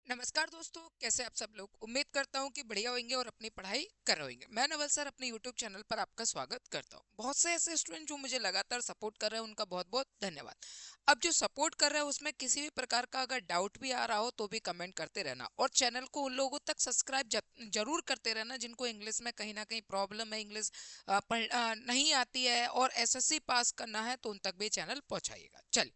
नमस्कार दोस्तों, कैसे आप सब लोग। उम्मीद करता हूँ कि बढ़िया होंगे और अपनी पढ़ाई कर रहे होंगे। मैं नवल सर अपने यूट्यूब चैनल पर आपका स्वागत करता हूँ। बहुत से ऐसे स्टूडेंट जो मुझे लगातार सपोर्ट कर रहे हैं, उनका बहुत बहुत धन्यवाद। अब जो सपोर्ट कर रहे हैं उसमें किसी भी प्रकार का अगर डाउट भी आ रहा हो तो भी कमेंट करते रहना, और चैनल को उन लोगों तक सब्सक्राइब जरूर करते रहना जिनको इंग्लिश में कहीं ना कहीं प्रॉब्लम है, इंग्लिश नहीं आती है और एसएससी पास करना है, तो उन तक भी चैनल पहुंचाइएगा। चलिए,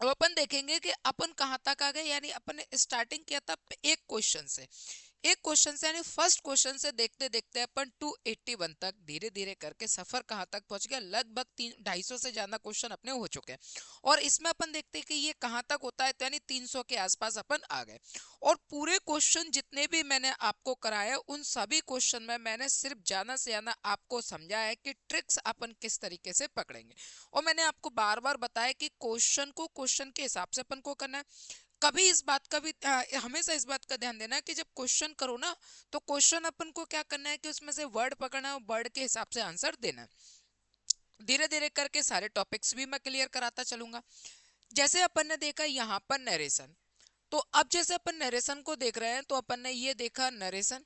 अब अपन देखेंगे कि अपन कहाँ तक आ गए। यानी अपन ने स्टार्टिंग किया था एक क्वेश्चन से यानी फर्स्ट क्वेश्चन से देखते देखते अपन 281 तक धीरे धीरे करके सफर कहाँ तक पहुंच गया। लगभग 250 से ज्यादा क्वेश्चन अपने हो चुके हैं, और इसमें अपन देखते हैं कि ये कहाँ तक होता है, तो यानी 300 के आसपास अपन आ गए। और पूरे क्वेश्चन जितने भी मैंने आपको कराए, उन सभी क्वेश्चन में मैंने सिर्फ ज्यादा से ज्यादा आपको समझाया है कि ट्रिक्स अपन किस तरीके से पकड़ेंगे। और मैंने आपको बार बार बताया कि क्वेश्चन को क्वेश्चन के हिसाब से अपन को करना है। कभी इस बात का भी हमेशा इस बात का ध्यान देना है कि जब क्वेश्चन करो ना, तो क्वेश्चन अपन को क्या करना है कि उसमें से वर्ड पकड़ना है और वर्ड के हिसाब से आंसर देना है। धीरे धीरे करके सारे टॉपिक्स भी मैं क्लियर कराता चलूंगा। जैसे अपन ने देखा यहाँ पर नरेशन, तो अब जैसे अपन नरेशन को देख रहे हैं, तो अपन ने ये देखा नरेशन।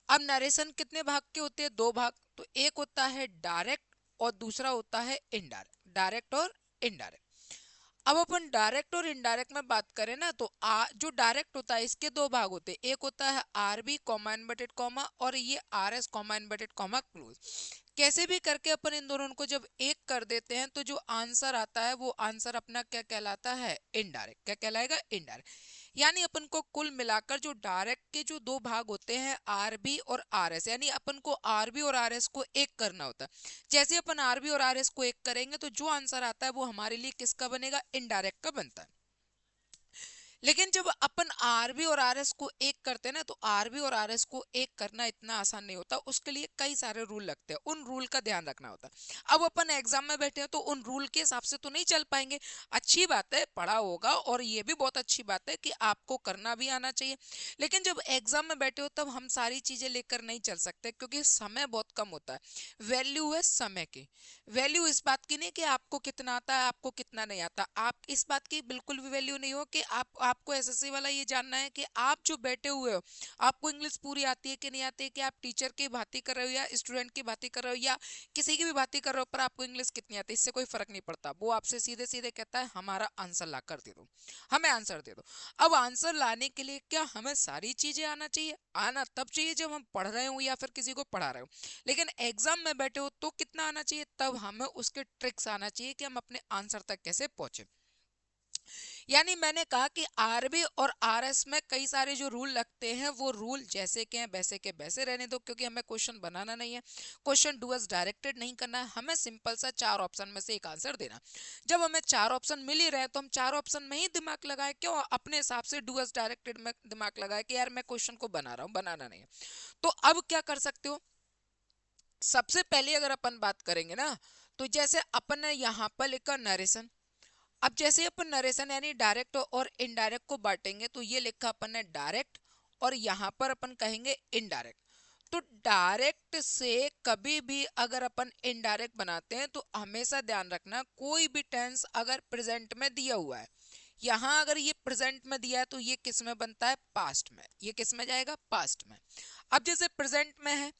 अब नरेशन कितने भाग के होते हैं? दो भाग। तो एक होता है डायरेक्ट और दूसरा होता है इनडायरेक्ट। डायरेक्ट और इनडायरेक्ट। अब अपन डायरेक्ट और इनडायरेक्ट में बात करें ना, तो जो डायरेक्ट होता है इसके दो भाग होते हैं। एक होता है R B comma inverted comma, और ये R S comma inverted comma close. कैसे भी करके अपन इन दोनों को जब एक कर देते हैं, तो जो आंसर आता है वो आंसर अपना क्या कहलाता है? इनडायरेक्ट। क्या कहलाएगा? इनडायरेक्ट। यानी अपन को कुल मिलाकर जो डायरेक्ट के जो दो भाग होते हैं, आरबी और आरएस, यानी अपन को आरबी और आरएस को एक करना होता है। जैसे अपन आरबी और आरएस को एक करेंगे, तो जो आंसर आता है वो हमारे लिए किसका बनेगा? इनडायरेक्ट का बनता है। लेकिन जब अपन आरबी और आरएस को एक करते हैं ना, तो आरबी और आरएस को एक करना इतना आसान नहीं होता। उसके लिए कई सारे रूल लगते हैं, उन रूल का ध्यान रखना होता है। अब अपन एग्जाम में बैठे हैं तो उन रूल के हिसाब से तो नहीं चल पाएंगे। अच्छी बात है, पढ़ा होगा, और ये भी बहुत अच्छी बात है कि आपको करना भी आना चाहिए। लेकिन जब एग्जाम में बैठे हो तब हम सारी चीजें लेकर नहीं चल सकते, क्योंकि समय बहुत कम होता है। वैल्यू है समय की। वैल्यू इस बात की नहीं कि आपको कितना आता है, आपको कितना नहीं आता। आप इस बात की बिल्कुल भी वैल्यू नहीं हो कि आपको एसएससी वाला ये जानना है कि आप जो बैठे हुए हो, आपको इंग्लिश पूरी आती है कि नहीं आती है, कि आप टीचर की बातें कर रहे हो या स्टूडेंट की बातें कर रहे हो या किसी की भी बातें कर रहे हो, पर आपको इंग्लिश कितनी आती है, इससे कोई फर्क नहीं पड़ता। वो आपसे सीधे सीधे कहता है हमारा आंसर ला कर दे दो, हमें आंसर दे दो। अब आंसर लाने के लिए क्या हमें सारी चीजें आना चाहिए? आना तब चाहिए जब हम पढ़ रहे हो या फिर किसी को पढ़ा रहे हो। लेकिन एग्जाम में बैठे हो तो कितना आना चाहिए? तब हमें उसके ट्रिक्स आना चाहिए कि हम अपने आंसर तक कैसे पहुंचे। यानी मैंने कहा कि आरबी और आरएस में कई सारे जो रूल लगते हैं, वो रूल जैसे के हैं वैसे के वैसे रहने दो, क्योंकि हमें क्वेश्चन बनाना नहीं है, क्वेश्चन डूअर्स डायरेक्टेड नहीं करना है। हमें सिंपल सा चार ऑप्शन में से एक आंसर देना। जब हमें चार ऑप्शन मिल ही रहे, तो हम चार ऑप्शन में ही दिमाग लगाए, क्यों अपने हिसाब से डूअर्स डायरेक्टेड में दिमाग लगाए कि यार मैं क्वेश्चन को बना रहा हूँ, बनाना नहीं है। तो अब क्या कर सकते हो? सबसे पहले अगर अपन बात करेंगे ना, तो जैसे अपन ने यहाँ पर लिखा नरेशन। अब जैसे अपन नरेशन यानी डायरेक्ट और इनडायरेक्ट को बांटेंगे, तो ये लिखा अपन ने डायरेक्ट, और यहाँ पर अपन कहेंगे इनडायरेक्ट। तो डायरेक्ट से कभी भी अगर अपन इनडायरेक्ट बनाते हैं, तो हमेशा ध्यान रखना कोई भी टेंस अगर प्रेजेंट में दिया हुआ है, यहाँ अगर ये प्रेजेंट में दिया है, तो ये किस में बनता है? पास्ट में। ये किस में जाएगा? पास्ट में। अब जैसे प्रेजेंट में है,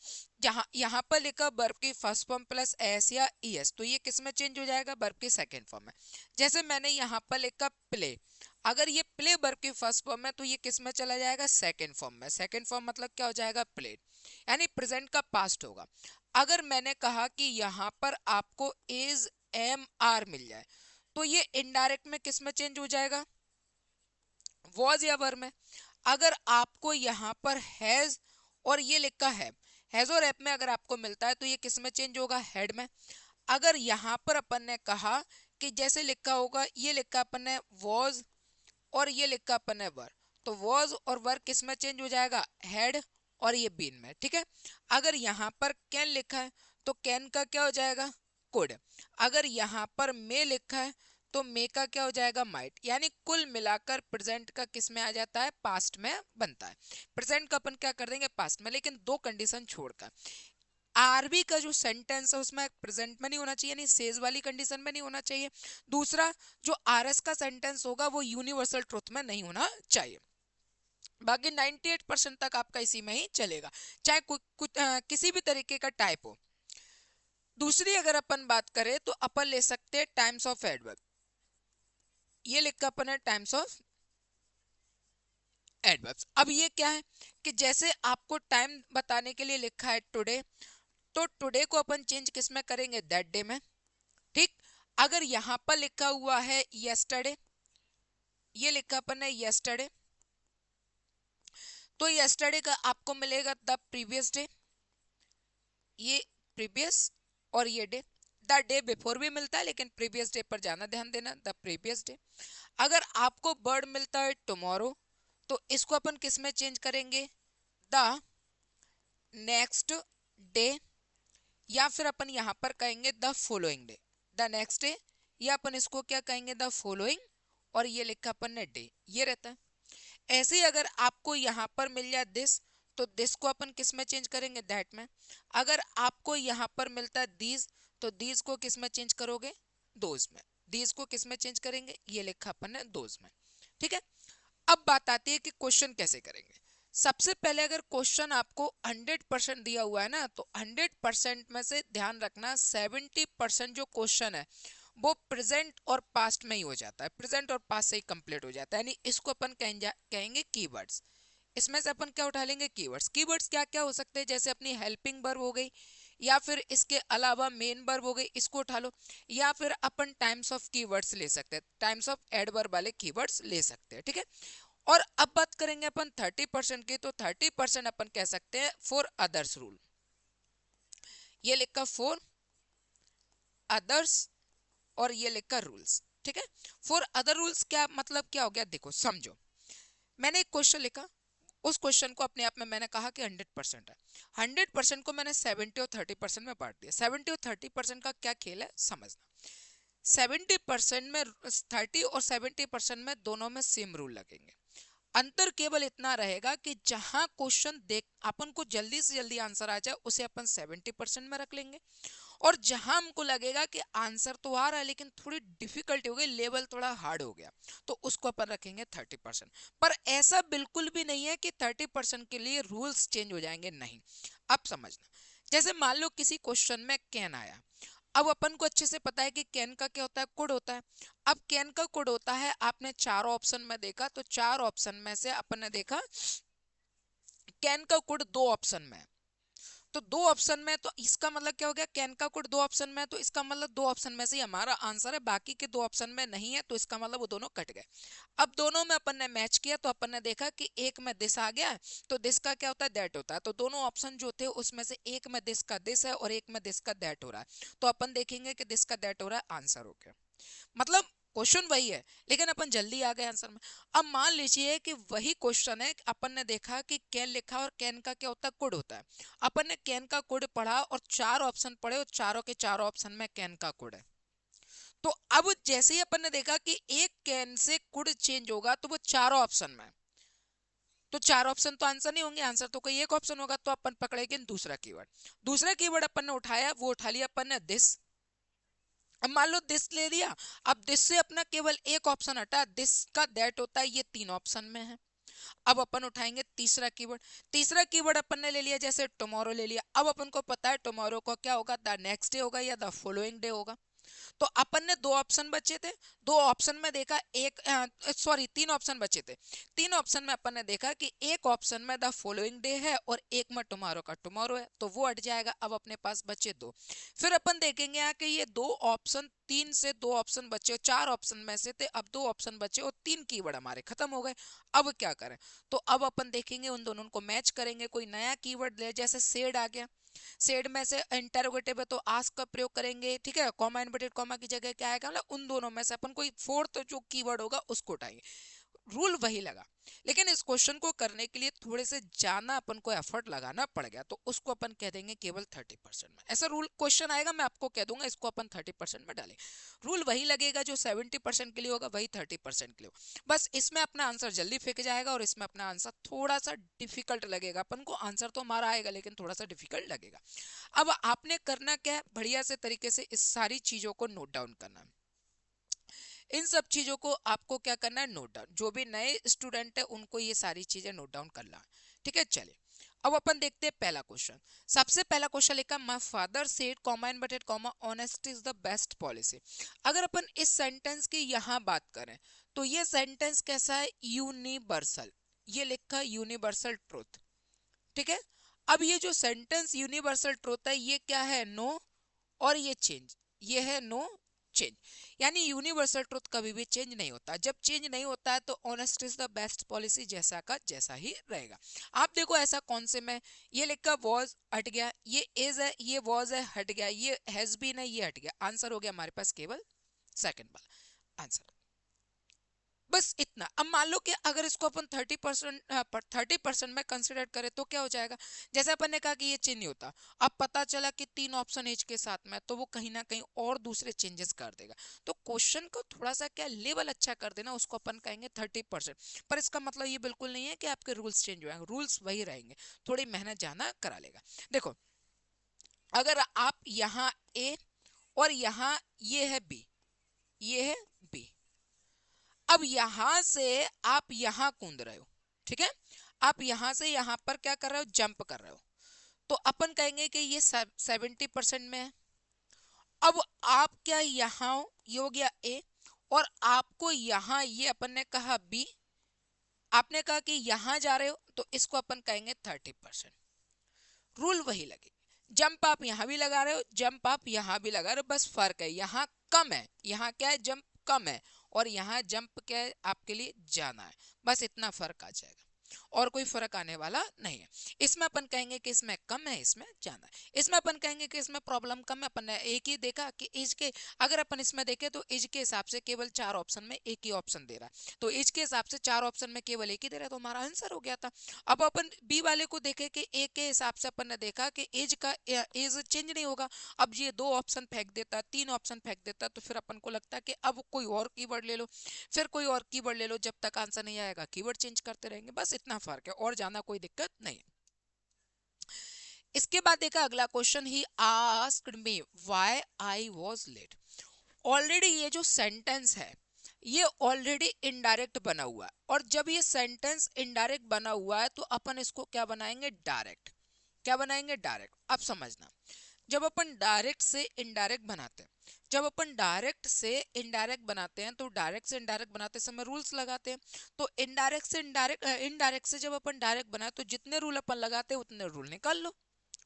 जहां यहाँ पर लिखा वर्ब की फर्स्ट फॉर्म प्लस एस या ईएस, तो ये किस में चेंज हो जाएगा? वर्ब की सेकंड फॉर्म में। जैसे मैंने यहाँ पर लिखा प्ले, अगर ये प्ले वर्ब की फर्स्ट फॉर्म है, तो ये किस में चला जाएगा? सेकंड फॉर्म में। सेकंड फॉर्म मतलब क्या हो जाएगा? प्लेड, यानी प्रेजेंट का पास्ट होगा। अगर मैंने कहा कि यहाँ पर आपको इज एम आर मिल जाए, तो ये इनडायरेक्ट में किस में चेंज हो जाएगा? वॉज या वर में। अगर आपको यहाँ पर हैज और ये लिखा हैज और एप में अगर आपको मिलता है, तो ये किस में चेंज होगा? हेड में। अगर यहाँ पर अपन ने कहा कि जैसे लिखा होगा, ये लिखा अपन ने वॉज और ये लिखा अपन ने वर, तो वॉज और वर किस में चेंज हो जाएगा? हेड और ये बीन में। ठीक है। अगर यहाँ पर कैन लिखा है, तो कैन का क्या हो जाएगा? कुड। अगर यहाँ पर मे लिखा है, तो मे का क्या हो जाएगा? माइट। यानी कुल मिलाकर प्रेजेंट का किस में आ जाता है? पास्ट में बनता है। प्रेजेंट का अपन क्या कर देंगे? पास्ट में। लेकिन दो कंडीशन छोड़कर, आरबी का जो सेंटेंस है उसमें प्रेजेंट में नहीं होना चाहिए, यानी सेज वाली कंडीशन में नहीं होना चाहिए। दूसरा, जो आरएस का सेंटेंस होगा वो यूनिवर्सल ट्रुथ में नहीं होना चाहिए। बाकी 98% तक आपका इसी में ही चलेगा, चाहे किसी भी तरीके का टाइप हो। दूसरी अगर अपन बात करें तो अपन ले सकते हैं टाइम्स ऑफ एडवर्ब। ये लिखा अपन है टाइम्स ऑफ एडवर्ब्स। अब ये क्या है कि जैसे आपको टाइम बताने के लिए लिखा है टुडे, तो टुडे को अपन चेंज किस में करेंगे, दैट डे में। ठीक, अगर यहां पर लिखा हुआ है यस्टरडे, ये लिखा अपन है यस्टरडे, तो यस्टरडे का आपको मिलेगा द प्रीवियस डे, ये प्रीवियस, और ये डे द डे बिफोर भी मिलता है, लेकिन प्रीवियस डे पर ज्यादा ध्यान देना, द प्रीवियस डे। अगर आपको बर्ड मिलता है टुमारो, तो इसको अपन किस में चेंज करेंगे, द नेक्स्ट डे, या फिर अपन यहां पर कहेंगे the following day, the next day, या अपन इसको क्या कहेंगे, द फॉलोइंग, और ये लिखा अपन ने डे, ये रहता है। ऐसे ही अगर आपको यहां पर मिल जाए दिस, तो दिस को अपन किस में चेंज करेंगे, दैट में। अगर आपको यहां पर मिलता है दीज, तो दीज को किस में चेंज करोगे, दोज में। दीज को किस में चेंज करेंगे, ये लिखा अपन ने दोज में। ठीक है, अब बात आती है कि क्वेश्चन कैसे करेंगे। सबसे पहले अगर क्वेश्चन आपको 100% दिया हुआ है ना, तो 100% में से ध्यान रखना 70% जो क्वेश्चन है वो प्रेजेंट और पास्ट में ही हो जाता है, प्रेजेंट और पास्ट से ही कंप्लीट हो जाता है, यानी इसको अपन कहेंगे कीवर्ड्स। इसमें से अपन क्या उठा लेंगे, कीवर्ड्स। कीवर्ड्स क्या क्या हो सकते हैं, जैसे अपनी हेल्पिंग वर्ब हो गई, या फिर इसके अलावा मेन वर्ब हो गई, इसको उठा लो, या फिर अपन टाइम्स ऑफ कीवर्ड्स ले सकते हैं, टाइम्स ऑफ एडवर्ब वाले कीवर्ड्स ले सकते हैं। ठीक है, और अब बात करेंगे अपन 30% की, तो 30% अपन कह सकते हैं फॉर अदर्स रूल, ये लिखा फॉर अदर्स, और ये लिखा रूल्स। ठीक है, फॉर अदर रूल्स क्या मतलब, क्या हो गया, देखो समझो, मैंने एक क्वेश्चन लिखा, उस क्वेश्चन को अपने आप में मैंने कहा कि 100% है, 100% को मैंने 70 और 30% में बांट दिया। 70 और 30% का क्या खेल है समझना, 70% में 30 और 70% में दोनों में सेम रूल लगेंगे। अंतर केवल इतना रहेगा कि जहां क्वेश्चन देख अपन को जल्दी से जल्दी आंसर आ जाए, उसे अपन 70% में रख लेंगे, और जहां हमको लगेगा कि आंसर तो आ रहा है लेकिन थोड़ी डिफिकल्टी हो गई, लेवल थोड़ा हार्ड हो गया, तो उसको अपन रखेंगे 30%। पर ऐसा बिल्कुल भी नहीं है कि 30% के लिए रूल्स चेंज हो जाएंगे, नहीं। अब समझना, जैसे मान लो किसी क्वेश्चन में कैन आया, अब अपन को अच्छे से पता है कि कैन का क्या होता है, कुड होता है। अब कैन का कुड होता है, आपने चार ऑप्शन में देखा, तो चार ऑप्शन में से अपन ने देखा कैन का कुड दो ऑप्शन में, तो दो ऑप्शन में, तो इसका मतलब क्या हो गया, कैन का कोड दो ऑप्शन में है, तो इसका मतलब दो ऑप्शन में से ही हमारा आंसर है, बाकी के दो ऑप्शन में नहीं है, तो इसका मतलब वो दोनों कट गए। अब दोनों में अपन ने मैच किया, तो अपन ने देखा कि एक में दिस आ गया, तो दिस का क्या होता है, दैट होता है, तो दोनों ऑप्शन जो थे उसमें से एक में दिस का दिस है और एक में दिस का दैट हो रहा है, तो अपन देखेंगे कि दिस का दैट हो रहा है, आंसर हो गया। मतलब क्वेश्चन वही है, लेकिन अपन जल्दी आ गए आंसर में। अब मान लीजिए कि वही क्वेश्चन है, अपन ने देखा कि कैन लिखा और कैन का क्या होता है, कोड होता है। अपन ने कैन का कोड पढ़ा और चार ऑप्शन पढ़े, और चारों के चारों ऑप्शन में कैन का कोड है। तो अब जैसे ही अपन ने देखा कि एक कैन से कोड चेंज होगा, तो वो चारों ऑप्शन में, तो चार ऑप्शन तो आंसर नहीं होंगे, आंसर तो कोई एक ऑप्शन होगा, तो अपन पकड़ेंगे दूसरा कीवर्ड। दूसरा कीवर्ड अपन ने उठाया, वो उठा लिया अपन ने दिस। अब मान लो दिस ले लिया, अब दिस से अपना केवल एक ऑप्शन हटा, दिस का दैट होता है, ये तीन ऑप्शन में है। अब अपन उठाएंगे तीसरा कीवर्ड। तीसरा कीवर्ड अपन ने ले लिया, जैसे टुमारो ले लिया, अब अपन को पता है टुमारो को क्या होगा, द नेक्स्ट डे होगा या द फॉलोइंग डे होगा। तो अपन ने दो ऑप्शन बचे थे, दो ऑप्शन में देखा, एक सॉरी तीन ऑप्शन बचे थे, तीन ऑप्शन में अपन ने देखा कि एक ऑप्शन में द फॉलोइंग डे है और एक में टुमारो का टुमारो है, तो वो हट जाएगा। अब अपने पास बचे दो, फिर अपन देखेंगे यहाँ कि ये दो ऑप्शन, तीन से दो ऑप्शन बचे, चार ऑप्शन में से थे, अब दो ऑप्शन बचे और तीन कीवर्ड हमारे खत्म हो गए। अब क्या करें, तो अब अपन देखेंगे उन दोनों को मैच करेंगे, कोई नया कीवर्ड ले, जैसे सेड आ गया, सेड में से इंटरोगेटिव है तो आस्क का प्रयोग करेंगे। ठीक है, कॉमा इनवर्टेड कॉमा की जगह क्या आएगा, मतलब उन दोनों में से अपन कोई फोर्थ जो कीवर्ड होगा उसको उठाएंगे। रूल वही लगा, लेकिन इस क्वेश्चन को करने के लिए थोड़े से ज्यादा अपन को एफर्ट लगाना पड़ गया, तो उसको अपन कह देंगे केवल 30% में। ऐसा रूल क्वेश्चन आएगा, मैं आपको कह दूंगा इसको अपन 30% में डालें, रूल वही लगेगा जो 70% के लिए होगा, वही 30% के लिए होगा। बस इसमें अपना आंसर जल्दी फेंक जाएगा और इसमें अपना आंसर थोड़ा सा डिफिकल्ट लगेगा अपन को। आंसर तो हमारा आएगा लेकिन थोड़ा सा डिफिकल्ट लगेगा। अब आपने करना क्या है, बढ़िया से तरीके से इस सारी चीजों को नोट डाउन करना है। इन सब चीजों को आपको क्या करना है, नोट डाउन। जो भी नए स्टूडेंट है उनको ये सारी चीजें नोट डाउन करना है, ठीक है। चलिए अब अपन देखते हैं पहला क्वेश्चन। सबसे पहला क्वेश्चन लिखा, my father said comma in bracket comma honesty is the best policy. अगर अपन इस सेंटेंस की यहाँ बात करें तो ये सेंटेंस कैसा है, यूनिवर्सल, ये लिखा है यूनिवर्सल ट्रूथ, ठीक है। अब ये जो सेंटेंस यूनिवर्सल ट्रूथ है ये क्या है, नो, और ये चेंज, ये है नो चेंज, यानी यूनिवर्सल ट्रुथ कभी भी चेंज नहीं होता। जब चेंज नहीं होता है तो honest is the best policy जैसा का जैसा ही रहेगा। आप देखो ऐसा कौन से में, ये लिखा वॉज हट गया, ये इज है, ये वॉज है हट गया, ये हैज बीन है ये हट गया, आंसर हो गया हमारे पास केवल सेकंड वाला आंसर। बस इतना। अब मान लो कि अगर इसको अपन 30% में कंसिडर करें तो क्या हो जाएगा, जैसे अपन ने कहा कि ये चेंज नहीं होता, अब पता चला कि 3 ऑप्शन एज के साथ में, तो वो कहीं ना कहीं और दूसरे चेंजेस कर देगा। तो क्वेश्चन को थोड़ा सा क्या लेवल अच्छा कर देना, उसको अपन कहेंगे 30%। पर इसका मतलब ये बिल्कुल नहीं है कि आपके रूल्स चेंज हो, रूल्स वही रहेंगे, थोड़ी मेहनत ज्यादा करा लेगा। देखो अगर आप यहाँ ए और यहाँ ये है बी, ये है बी, अब यहां से आप यहां कूद रहे हो, ठीक है, आप यहां से यहां पर क्या कर रहे हो, जंप कर रहे हो, तो अपन कहेंगे कि ये 70% में है। अब आप क्या यहां हो, ये हो गया ए, और आपको यहां ये अपन ने कहा बी, आपने कहा कि यहां जा रहे हो तो इसको अपन कहेंगे 30%। रूल वही लगे, जंप आप यहां भी लगा रहे हो, जंप आप यहां भी लगा रहे हो, बस फर्क है यहाँ कम है, यहाँ क्या है जंप कम है, और यहाँ जंप क्या है आपके लिए जाना है, बस इतना फर्क आ जाएगा, और कोई फर्क आने वाला नहीं है। इसमें अपन कहेंगे कि इसमें कम है, इसमें जाना है, इसमें अपन कहेंगे कि इसमें प्रॉब्लम कम है। अपन ने एक ही देखा कि एज के, अगर अपन इसमें देखें तो एज के हिसाब से केवल 4 ऑप्शन में एक ही ऑप्शन दे रहा है, तो एज के हिसाब से 4 ऑप्शन में केवल एक ही दे रहा है, तो हमारा आंसर हो गया था। अब अपन बी वाले को देखे कि ए के हिसाब से अपन ने देखा कि एज का एज चेंज नहीं होगा, अब ये 2 ऑप्शन फेंक देता, 3 ऑप्शन फेंक देता, तो फिर अपन को लगता है कि अब कोई और कीवर्ड ले लो, फिर कोई और कीवर्ड ले लो, जब तक आंसर नहीं आएगा कीवर्ड चेंज करते रहेंगे, बस इतना फर्क है, और जाना कोई दिक्कत नहीं। इसके बाद देखा अगला question, he asked me why I was late. Already ये जो सेंटेंस है ये ऑलरेडी इनडायरेक्ट बना हुआ है, और जब ये सेंटेंस इनडायरेक्ट बना हुआ है तो अपन इसको क्या बनाएंगे, डायरेक्ट, क्या बनाएंगे, डायरेक्ट। अब समझना, जब अपन डायरेक्ट से इनडायरेक्ट बनाते हैं, जब अपन डायरेक्ट से इनडायरेक्ट बनाते हैं तो डायरेक्ट से इनडायरेक्ट बनाते समय रूल्स लगाते हैं, तो इनडायरेक्ट से इनडायरेक्ट, इनडायरेक्ट से जब अपन डायरेक्ट बनाए तो जितने रूल अपन लगाते हैं उतने रूल निकाल लो,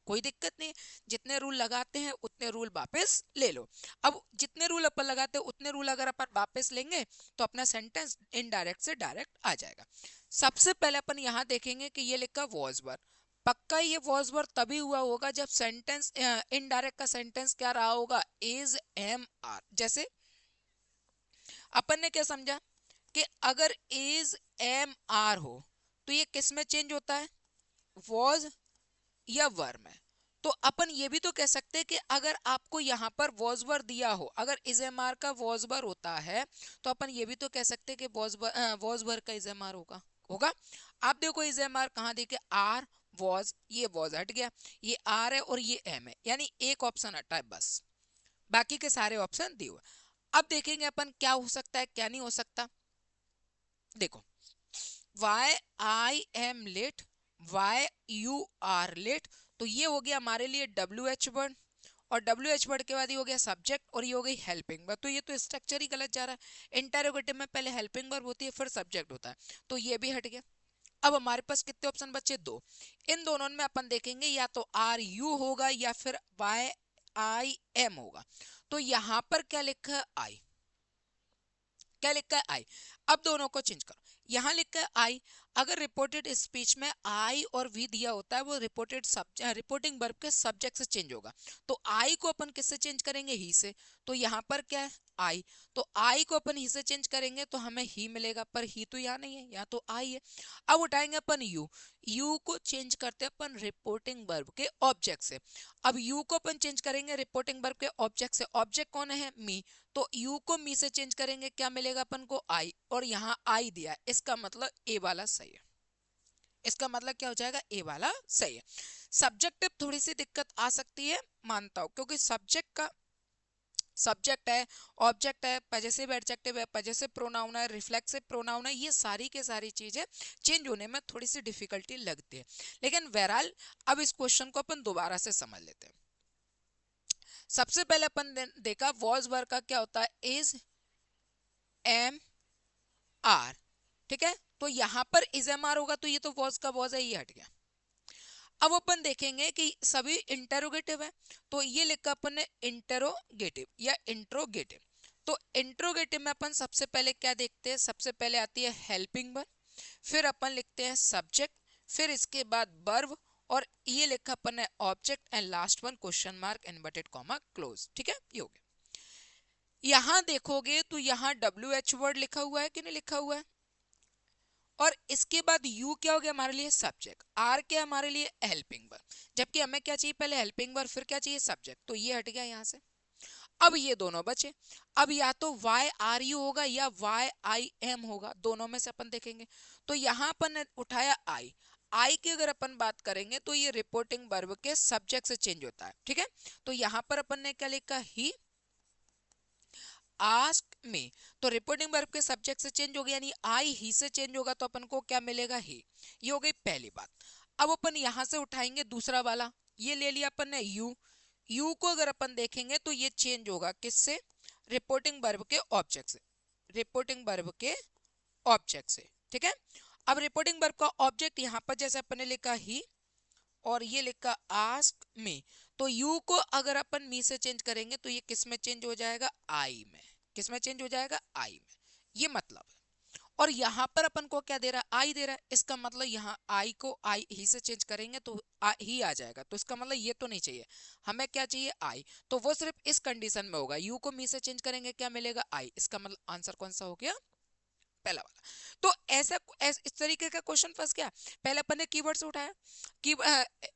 कोई दिक्कत नहीं, जितने रूल लगाते हैं उतने रूल वापस ले लो। अब जितने रूल अपन लगाते हैं उतने रूल अगर अपन वापस लेंगे तो अपना सेंटेंस इनडायरेक्ट से डायरेक्ट आ जाएगा। सबसे पहले अपन यहाँ देखेंगे कि ये लिखा वॉज वर, पक्का ये वॉज वर तभी हुआ होगा जब सेंटेंस इनडायरेक्ट का सेंटेंस क्या रहा होगा, इज एम आर। जैसे अपन ने क्या समझा कि अगर इज एम आर हो तो ये किस में चेंज होता है, वॉज या वर में। तो अपन ये भी तो कह सकते हैं कि अगर आपको यहाँ पर वॉज वर दिया हो, अगर इज एम आर का वॉज वर होता है तो अपन ये भी तो कह सकते हैं कि वॉज वर का इज एम आर होगा, होगा। आप देखो इज एम आर कहाँ देखे, आर वॉज, ये वॉज हट गया, ये आर है और ये एम है, यानी एक ऑप्शन हटा है बस, बाकी के सारे ऑप्शन दिए हुए। अब देखेंगे अपन क्या हो सकता है क्या नहीं हो सकता। देखो why I am late, why you are late, तो ये हो गया हमारे लिए डब्ल्यू एच वर्ड, और डब्ल्यू एच वर्ड के बाद ये हो गया सब्जेक्ट, और ये हो गई हेल्पिंग वर्ब, तो ये तो स्ट्रक्चर ही गलत जा रहा है। इंटरोगेटिव में पहले हेल्पिंग वर्ब होती है फिर सब्जेक्ट होता है, तो ये भी हट गया। अब हमारे पास कितने ऑप्शन बचे, 2। इन दोनों में अपन देखेंगे या तो आर यू होगा या फिर वाई आई एम होगा। तो यहां पर क्या लिखा है, आई, क्या लिखा है, आई। अब दोनों को चेंज करो, यहां लिखा है आई, अगर रिपोर्टेड स्पीच में आई और वी दिया होता है वो रिपोर्टेड रिपोर्टिंग वर्ब के सब्जेक्ट से चेंज होगा, तो आई को अपन किससे चेंज करेंगे, ही से, तो यहाँ पर क्या है आई, तो आई को अपन ही से चेंज करेंगे तो हमें ही मिलेगा, पर ही तो यहाँ नहीं है, यहाँ तो आई है। अब उठाएंगे अपन यू, यू को चेंज करते हैं अपन रिपोर्टिंग वर्ब के ऑब्जेक्ट से। अब यू को अपन चेंज करेंगे रिपोर्टिंग वर्ब के ऑब्जेक्ट से, ऑब्जेक्ट कौन है, मी, तो यू को मी से चेंज करेंगे, क्या मिलेगा अपन को, आई, और यहाँ आई दिया है, इसका मतलब ए वाला सही है, इसका मतलब क्या हो जाएगा, ए वाला सही है। सब्जेक्टिव थोड़ी सी दिक्कत आ सकती है मानता हूं, क्योंकि सब्जेक्ट का सब्जेक्ट है, ऑब्जेक्ट है, पजेसिव एडजेक्टिव है, पजेसिव प्रोनाउन है, रिफ्लेक्सिव प्रोनाउन है, ये सारी के सारी चीजें चेंज होने में थोड़ी सी डिफिकल्टी लगती है। लेकिन बहरहाल अब इस क्वेश्चन को अपन दोबारा से समझ लेते हैं। सबसे पहले अपन देखा वॉज वर्ब का क्या होता है, इज एम आर, ठीक है। तो यहां पर इज एम आर होगा तो ये तो वॉज का वॉज है, ये हट गया। अब अपन देखेंगे कि सभी इंटेरोगेटिव है, तो ये लिखा अपन ने इंटेरोगेटिव या इंट्रोगेटिव। तो इंट्रोगेटिव में अपन सबसे पहले क्या देखते हैं, सबसे पहले आती है हेल्पिंग वर्ब, फिर अपन लिखते हैं सब्जेक्ट, फिर इसके बाद वर्ब, और ये लिखा अपन ने object, and last one question mark inverted comma close, ठीक है, ये हो गया। यहां देखोगे तो यहाँ डब्ल्यू एच वर्ड लिखा हुआ है कि नहीं लिखा हुआ है, और इसके बाद यू क्या हो गया हमारे लिए सब्जेक्ट, आर क्या हमारे लिए हेल्पिंग वर्ब, जबकि हमें क्या चाहिए पहले हेल्पिंग वर्ब फिर क्या चाहिए सब्जेक्ट, तो ये हट गया यहाँ से। अब ये दोनों बचे, अब या तो वाई आर यू होगा या वाई आई एम होगा, दोनों में से अपन देखेंगे। तो यहाँ अपन ने उठाया आई, आई की अगर अपन बात करेंगे तो ये रिपोर्टिंग वर्ब के सब्जेक्ट से चेंज होता है, ठीक है। तो यहाँ पर अपन ने क्या लिखा, ही आस्क मी, तो रिपोर्टिंग वर्ब के सब्जेक्ट से चेंज हो गया, यानी आई ही से चेंज होगा तो अपन को क्या मिलेगा, ही। ये हो गई पहली बात। अब अपन यहां से उठाएंगे दूसरा वाला, ये ले लिया अपन ने यू, यू को अगर अपन देखेंगे तो ये चेंज होगा किससे, रिपोर्टिंग वर्ब के ऑब्जेक्ट से, रिपोर्टिंग वर्ब के ऑब्जेक्ट से, ठीक है। अब रिपोर्टिंग वर्ब का ऑब्जेक्ट यहां पर जैसे अपन ने लिखा ही, और ये लिखा आस्क मी, तो यू को अगर अपन मी से चेंज करेंगे तो ये किस में चेंज हो जाएगा, आई में, किस में चेंज हो जाएगा, आई में, ये मतलब है। और यहाँ पर अपन को क्या दे रहा है, आई दे रहा है, इसका मतलब यहाँ आई को आई ही से चेंज करेंगे तो ही आ जाएगा, तो इसका मतलब ये तो नहीं चाहिए, हमें क्या चाहिए, आई। तो वो सिर्फ इस कंडीशन में होगा, यू को मी से चेंज करेंगे क्या मिलेगा, आई, इसका मतलब आंसर कौन सा हो गया, पहला वाला। तो इस तरीके का क्वेश्चन फंस गया। पहले अपन ने कीवर्ड से उठाया, की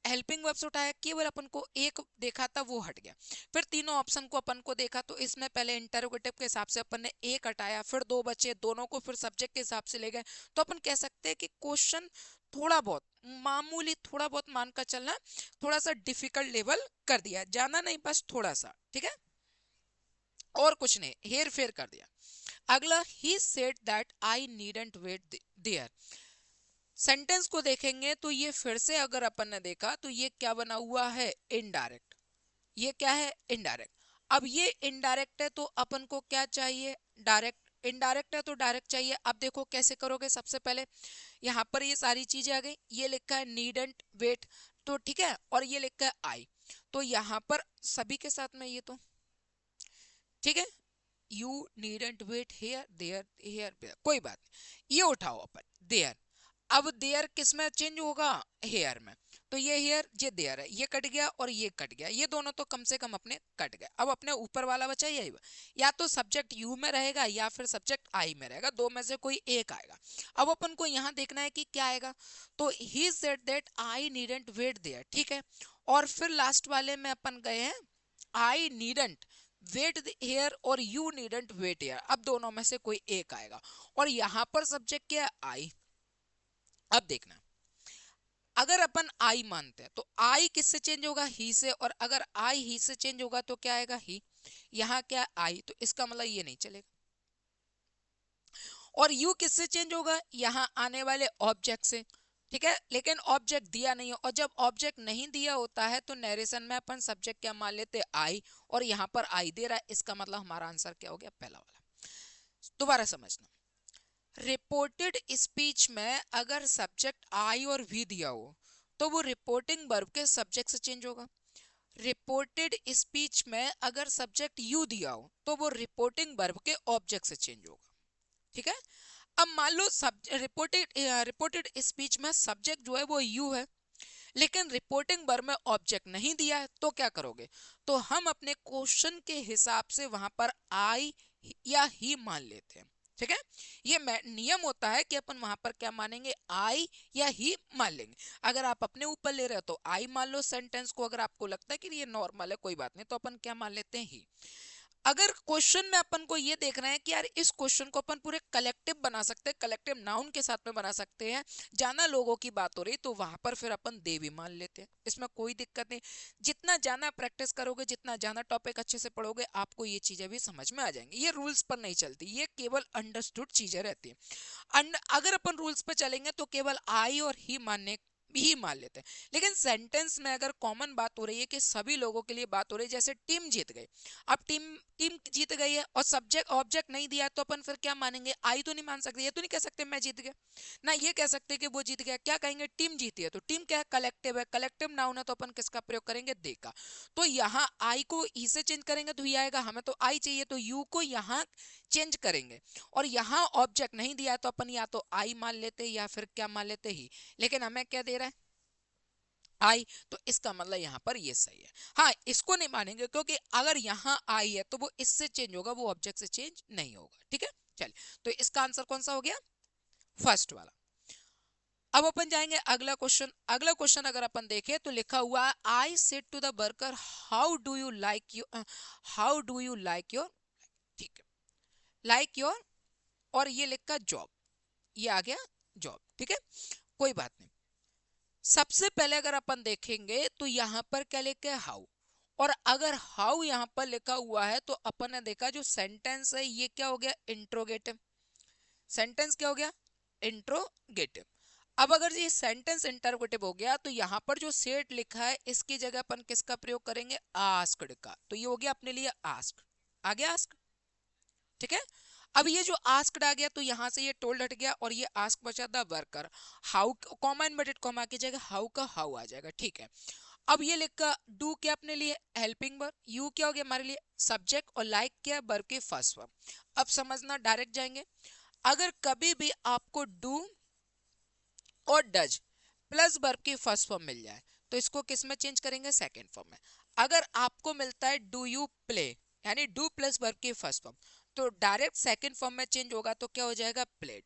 हेल्पिंग वर्ब से उठाया, केवल अपन को एक देखा था वो हट गया। फिर तीनों ऑप्शन को अपन को देखा तो इसमें पहले इंटरोगेटिव के हिसाब से अपन ने एक हटाया, फिर दो बचे, दोनों को फिर सब्जेक्ट के हिसाब से ले गए। तो अपन कह सकते हैं कि क्वेश्चन थोड़ा बहुत मामूली, थोड़ा बहुत मानकर चलना, थोड़ा सा डिफिकल्ट लेवल कर दिया, ज्यादा नहीं बस थोड़ा सा, ठीक है, और कुछ नहीं, हेर फेर कर दिया। अगला, he said that I needn't wait there, sentence को देखेंगे तो ये फिर से अगर अपन ने देखा तो ये क्या बना हुआ है, इनडायरेक्ट, ये क्या है, इनडायरेक्ट। अब ये इनडायरेक्ट है तो अपन को क्या चाहिए, डायरेक्ट, इनडायरेक्ट है तो डायरेक्ट चाहिए। अब देखो कैसे करोगे, सबसे पहले यहाँ पर ये सारी चीजें आ गई, ये लिखा है नीडंट वेट, तो ठीक है, और ये लिखा है आई, तो यहाँ पर सभी के साथ में ये तो ठीक है, you needn't wait here there here, कोई बात नहीं, ये उठाओ अपन देयर। अब देयर किस में चेंज होगा, हेयर में, तो ये हेयर ये देयर है, ये कट गया और ये कट गया, ये दोनों तो कम से कम अपने कट गए। अब अपने ऊपर वाला बचा यही, या तो सब्जेक्ट यू में रहेगा या फिर सब्जेक्ट आई में रहेगा, दो में से कोई एक आएगा। अब अपन को यहाँ देखना है कि क्या आएगा, तो he said that I needn't wait there, ठीक है, और फिर लास्ट वाले में अपन गए हैं, आई नीडंट वेट हेयर और यू नीडंट वेट हेयर, अब दोनों में से कोई एक आएगा, और यहां पर सब्जेक्ट क्या है, आई। अब देखना, अगर अपन आई मानते हैं तो आई किससे चेंज होगा, ही से, और अगर आई ही से चेंज होगा तो क्या आएगा, ही। यहाँ क्या आई, तो इसका मतलब ये नहीं चलेगा। और यू किससे चेंज होगा, यहाँ आने वाले ऑब्जेक्ट से, ठीक है, लेकिन ऑब्जेक्ट दिया नहीं है, और जब ऑब्जेक्ट नहीं दिया होता है तो नरेशन में अपन सब्जेक्ट क्या मान लेते, आई, और यहाँ पर आई दे रहा है, इसका मतलब हमारा आंसर क्या हो गया, पहला वाला। दोबारा समझना, रिपोर्टेड स्पीच में अगर सब्जेक्ट आई और वी दिया हो तो वो रिपोर्टिंग वर्ब के सब्जेक्ट से चेंज होगा। रिपोर्टेड स्पीच में अगर सब्जेक्ट यू दिया हो तो वो रिपोर्टिंग वर्ब के ऑब्जेक्ट से चेंज होगा, ठीक है। अब मान लो रिपोर्टेड स्पीच में सब्जेक्ट जो है वो यू है, लेकिन रिपोर्टिंग वर्ब में ऑब्जेक्ट नहीं दिया है, तो क्या करोगे, तो हम अपने क्वेश्चन के हिसाब से वहां पर आई या ही मान लेते हैं, ठीक है। ये नियम होता है कि अपन वहां पर क्या मानेंगे, आई या ही मान लेंगे। अगर आप अपने ऊपर ले रहे हो तो आई मान लो सेंटेंस को, अगर आपको लगता है कि ये नॉर्मल है कोई बात नहीं तो अपन क्या मान लेते हैं, ही। अगर क्वेश्चन में अपन को ये देख रहे हैं कि यार इस क्वेश्चन को अपन पूरे कलेक्टिव बना सकते हैं, कलेक्टिव नाउन के साथ में बना सकते हैं, जाना लोगों की बात हो रही, तो वहां पर फिर अपन दे भी मान लेते हैं, इसमें कोई दिक्कत नहीं। जितना जाना प्रैक्टिस करोगे, जितना जाना टॉपिक अच्छे से पढ़ोगे, आपको ये चीजें भी समझ में आ जाएंगी। ये रूल्स पर नहीं चलती, ये केवल अंडरस्टूड चीजें रहती है। अगर अपन रूल्स पे चलेंगे तो केवल आई और ही मान लेते हैं। लेकिन सेंटेंस में अगर कॉमन बात हो रही है कि सभी लोगों के लिए बात हो रही है, जैसे टीम जीत गई, अब टीम टीम जीत गई है और सब्जेक्ट ऑब्जेक्ट नहीं दिया, तो अपन फिर क्या मानेंगे? आई तो नहीं मान सकते, ये तो नहीं कह सकते मैं जीत गया, ना ये कह सकते कि वो जीत गया, क्या कहेंगे? टीम जीती है। तो टीम क्या है? कलेक्टिव है, कलेक्टिव नाउन है, तो अपन किसका प्रयोग करेंगे? दे का। तो यहाँ आई को ई से चेंज करेंगे तो ही आएगा, हमें तो आई चाहिए, तो यू को यहाँ चेंज करेंगे। और यहाँ ऑब्जेक्ट नहीं दिया तो अपन या तो आई मान लेते या फिर क्या मान लेते? ही। लेकिन हमें क्या दे रहा है? आई। तो इसका मतलब यहाँ पर ये सही है। हाँ, इसको नहीं मानेंगे क्योंकि अगर यहाँ आई है तो वो इससे चेंज होगा, वो ऑब्जेक्ट से चेंज नहीं होगा। ठीक है, चलिए, तो इसका आंसर कौन सा हो गया? फर्स्ट वाला। अब अपन जाएंगे अगला क्वेश्चन। अगला क्वेश्चन अगर अपन देखें तो लिखा हुआ है, I said to the worker how do you like your, ठीक है, लाइक योर, और ये लिखा जॉब, ये आ गया जॉब। ठीक है, कोई बात नहीं। सबसे पहले अगर अपन देखेंगे तो यहां पर क्या लिखा है? हाउ। और अगर हाउ यहां पर लिखा हुआ है तो अपन ने देखा जो सेंटेंस है ये क्या हो गया? इंट्रोगेटिव। सेंटेंस क्या हो गया? इंट्रोगेटिव। अब अगर ये सेंटेंस इंटरोगेटिव हो गया तो यहां पर जो सेट लिखा है इसकी जगह अपन किसका प्रयोग करेंगे? आस्क्ड का। तो ये हो गया अपने लिए आस्क, आ गया आस्क। ठीक है, अब ये जो आस्क्ड आ गया तो यहां से ये टोल्ड हट गया और ये आस्क बचा the worker. How, comma inverted comma की जगह हाउ का हाउ आ जाएगा। ठीक है, अब ये लिखा डू क्या अपने लिए? Helping verb. यू क्या हो गया हमारे लिए? सब्जेक्ट। और लाइक क्या? वर्ब की फर्स्ट वर्ब। अब समझना, डायरेक्ट जाएंगे। अगर कभी भी आपको डू और डज प्लस वर्ब की फर्स्ट फॉर्म मिल जाए तो इसको किस में चेंज करेंगे? सेकंड फॉर्म में। अगर आपको मिलता है डू यू प्ले, यानी डू प्लस वर्ब की फर्स्ट फॉर्म, तो डायरेक्ट सेकंड फॉर्म में चेंज होगा तो क्या हो जाएगा? प्लेड।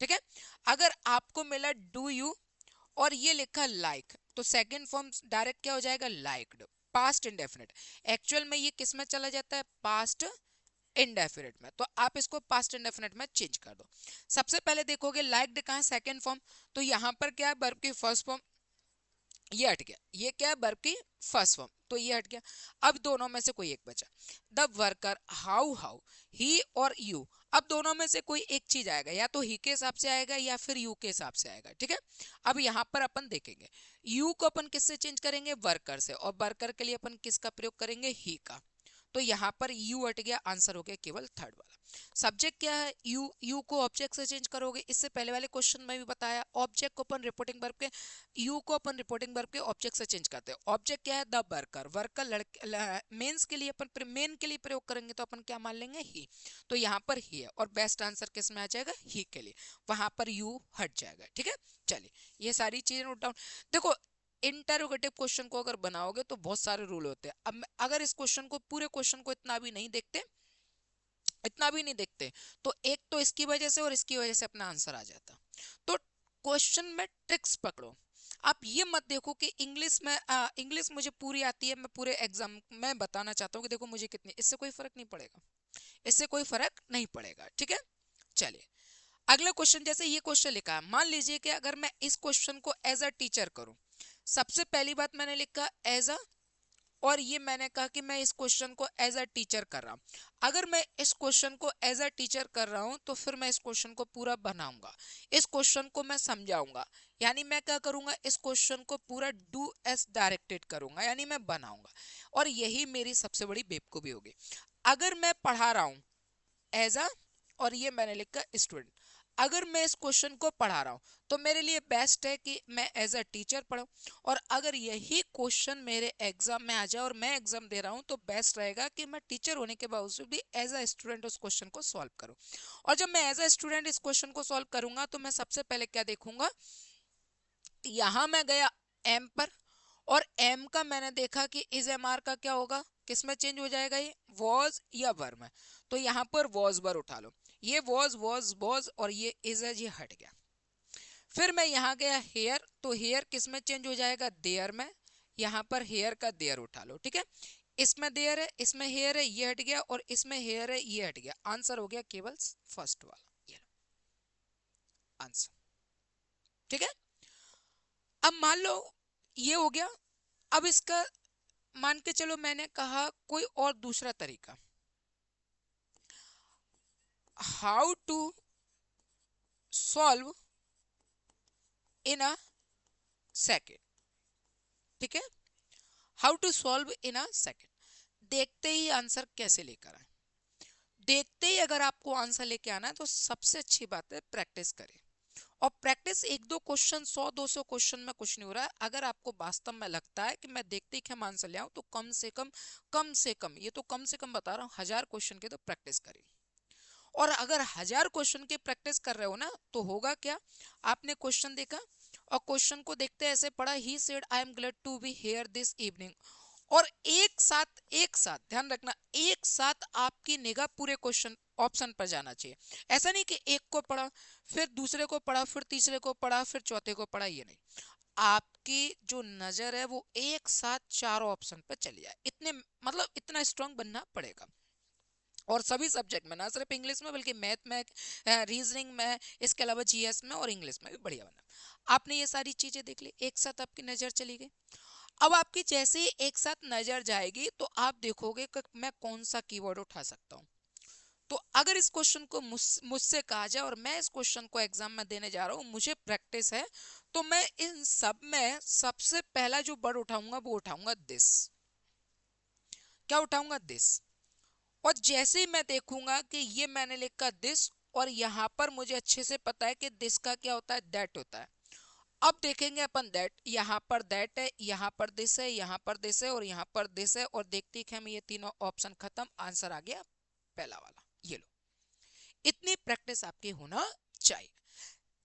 ठीक है, अगर आपको मिला डू यू और ये लिखा लाइक तो सेकंड फॉर्म डायरेक्ट क्या हो जाएगा? लाइक्ड। पास्ट इंडेफिनिट, एक्चुअल में ये किस में चला जाता है? पास्ट इंडेफिनिट में। तो आप इसको पास्ट इंडेफिनिट में चेंज कर दो। सबसे पहले देखोगे लाइक्ड कहाँ है? Second form. तो यहाँ पर क्या है? वर्ब की फर्स्ट फॉर्म, ये हट गया। ये क्या है? वर्ब की फर्स्ट फॉर्म, तो ये हट गया। अब दोनों में से कोई एक बचा। द वर्कर हाउ हाउ, ही और यू। अब दोनों में से कोई एक चीज आएगा, या तो ही के हिसाब से आएगा या फिर यू के हिसाब से आएगा। ठीक है, अब यहाँ पर अपन देखेंगे यू को अपन किससे चेंज करेंगे? वर्कर से। और वर्कर के लिए अपन किसका प्रयोग करेंगे? ही का। तो यहाँ पर यू हट गया, आंसर हो गया केवल थर्ड वाला। सब्जेक्ट क्या है? यू। यू को ऑब्जेक्ट से चेंज करोगे, इससे पहले वाले क्वेश्चन में भी बताया। ऑब्जेक्ट को अपन रिपोर्टिंग वर्ब के, यू को अपन रिपोर्टिंग वर्ब के ऑब्जेक्ट से चेंज करते हैं। ऑब्जेक्ट क्या है? The worker. वर्कर लड़के मेंस के लिए अपन मेन के लिए प्रयोग करेंगे तो अपन क्या मान लेंगे? ही। तो यहाँ पर ही है और बेस्ट आंसर किस में आ जाएगा? ही के लिए, वहां पर यू हट जाएगा। ठीक है, चलिए, ये सारी चीजें नोट डाउन। देखो, इंटरोगेटिव क्वेश्चन को अगर बनाओगे तो बहुत सारे रूल होते हैं। अब अगर इस क्वेश्चन को, पूरे क्वेश्चन को इतना भी नहीं देखते, इतना भी नहीं देखते, तो एक तो इसकी वजह से और इसकी वजह से अपना आंसर आ जाता। तो क्वेश्चन में ट्रिक्स पकड़ो। आप ये मत देखो कि इंग्लिश में, इंग्लिश मुझे पूरी आती है, मैं पूरे एग्जाम में बताना चाहता हूँ कि देखो मुझे कितनी, इससे कोई फर्क नहीं पड़ेगा, इससे कोई फर्क नहीं पड़ेगा। ठीक है, चलिए अगला क्वेश्चन। जैसे ये क्वेश्चन लिखा है, मान लीजिए कि अगर मैं इस क्वेश्चन को एज अ टीचर करूं, सबसे पहली बात मैंने लिखा एज अ, और ये मैंने कहा कि मैं इस क्वेश्चन को एज अ टीचर कर रहा हूं। अगर मैं इस क्वेश्चन को एज अ टीचर कर रहा हूं तो फिर मैं इस क्वेश्चन को पूरा बनाऊंगा, इस क्वेश्चन को मैं समझाऊंगा, यानी मैं क्या करूंगा? इस क्वेश्चन को पूरा डू एस डायरेक्टेड करूंगा, यानी मैं बनाऊंगा। और यही मेरी सबसे बड़ी बेवकूफी होगी। अगर मैं पढ़ा रहा हूं एज अ, और ये मैंने लिखा स्टूडेंट, अगर मैं इस क्वेश्चन को पढ़ा रहा हूं तो मेरे लिए बेस्ट है कि मैं एज अ टीचर पढ़ूं। और अगर यही क्वेश्चन मेरे एग्जाम में आ जाए और मैं एग्जाम दे रहा हूं तो बेस्ट रहेगा कि मैं टीचर होने के बावजूद भी एज अ स्टूडेंट उस क्वेश्चन को सॉल्व करूं। और जब मैं एज अ स्टूडेंट इस क्वेश्चन को सॉल्व करूंगा तो मैं सबसे पहले क्या देखूंगा? यहां मैं गया एम पर, और एम का मैंने देखा कि इज एम आर का क्या होगा? किस में चेंज हो जाएगा? ये वॉज या वर में। तो यहाँ पर वॉज वर उठा लो, ये वॉज और ये इज है, ये हट गया। फिर मैं यहाँ गया हेयर, तो हेयर किस में चेंज हो जाएगा? देयर में। यहाँ पर हेयर का देयर उठा लो। ठीक है, इसमें देयर है, इसमें हेयर है, ये हट गया, और इसमें हेयर है, ये हट गया। आंसर हो गया केवल फर्स्ट वाला, ये आंसर। ठीक है, अब मान लो ये हो गया। अब इसका मान के चलो मैंने कहा कोई और दूसरा तरीका, how to solve in a second. ठीक है, how to solve in a second. देखते ही आंसर कैसे लेकर आए, देखते ही अगर आपको आंसर लेके आना है तो सबसे अच्छी बात है प्रैक्टिस करें। और प्रैक्टिस एक दो क्वेश्चन, 100-200 क्वेश्चन में कुछ नहीं हो रहा है। अगर आपको वास्तव में लगता है कि मैं देखते ही क्या आंसर ले आऊं, तो कम से कम, ये तो कम से कम बता रहा हूँ, 1000 क्वेश्चन की तो प्रैक्टिस करें। और अगर 1000 क्वेश्चन की प्रैक्टिस कर रहे हो ना, तो होगा क्या, आपने क्वेश्चन देखा और क्वेश्चन को देखते ऐसे पढ़ा, he said I am glad to be here this evening, और एक साथ ध्यान रखना, एक साथ आपकी निगाह पूरे क्वेश्चन ऑप्शन पर जाना चाहिए। ऐसा नहीं कि एक को पढ़ा, फिर दूसरे को पढ़ा, फिर तीसरे को पढ़ा, फिर चौथे को पढ़ा, ये नहीं। आपकी जो नजर है वो एक साथ चारों ऑप्शन पर चली जाए, इतने मतलब इतना स्ट्रांग बनना पड़ेगा। और सभी सब्जेक्ट में, ना सिर्फ इंग्लिश में बल्कि मैथ में, रीजनिंग में, इसके अलावा जीएस में और इंग्लिश में भी बढ़िया बना। आपने ये सारी चीजें देख ली, एक साथ आपकी नजर चली गई। अब आपकी जैसे ही एक साथ नजर जाएगी तो आप देखोगे कि मैं कौन सा कीवर्ड उठा सकता हूँ। तो अगर इस क्वेश्चन को मुझसे कहा जाए और मैं इस क्वेश्चन को एग्जाम में देने जा रहा हूँ, मुझे प्रैक्टिस है, तो मैं इन सब में सबसे पहला जो वर्ड उठाऊंगा वो उठाऊंगा दिस। क्या उठाऊंगा, दिस। और जैसे ही मैं देखूंगा कि ये मैंने लिखा दिस, और यहाँ पर मुझे अच्छे से पता है कि दिस का क्या होता है, दैट होता है। अब देखेंगे अपन दैट, यहाँ पर दैट है, यहाँ पर दिस है, यहाँ पर दिस है, और यहाँ पर दिस है, और देखते ही हम ये तीनों ऑप्शन खत्म, आंसर आ गया पहला वाला। ये लो, इतनी प्रैक्टिस आपकी होना चाहिए।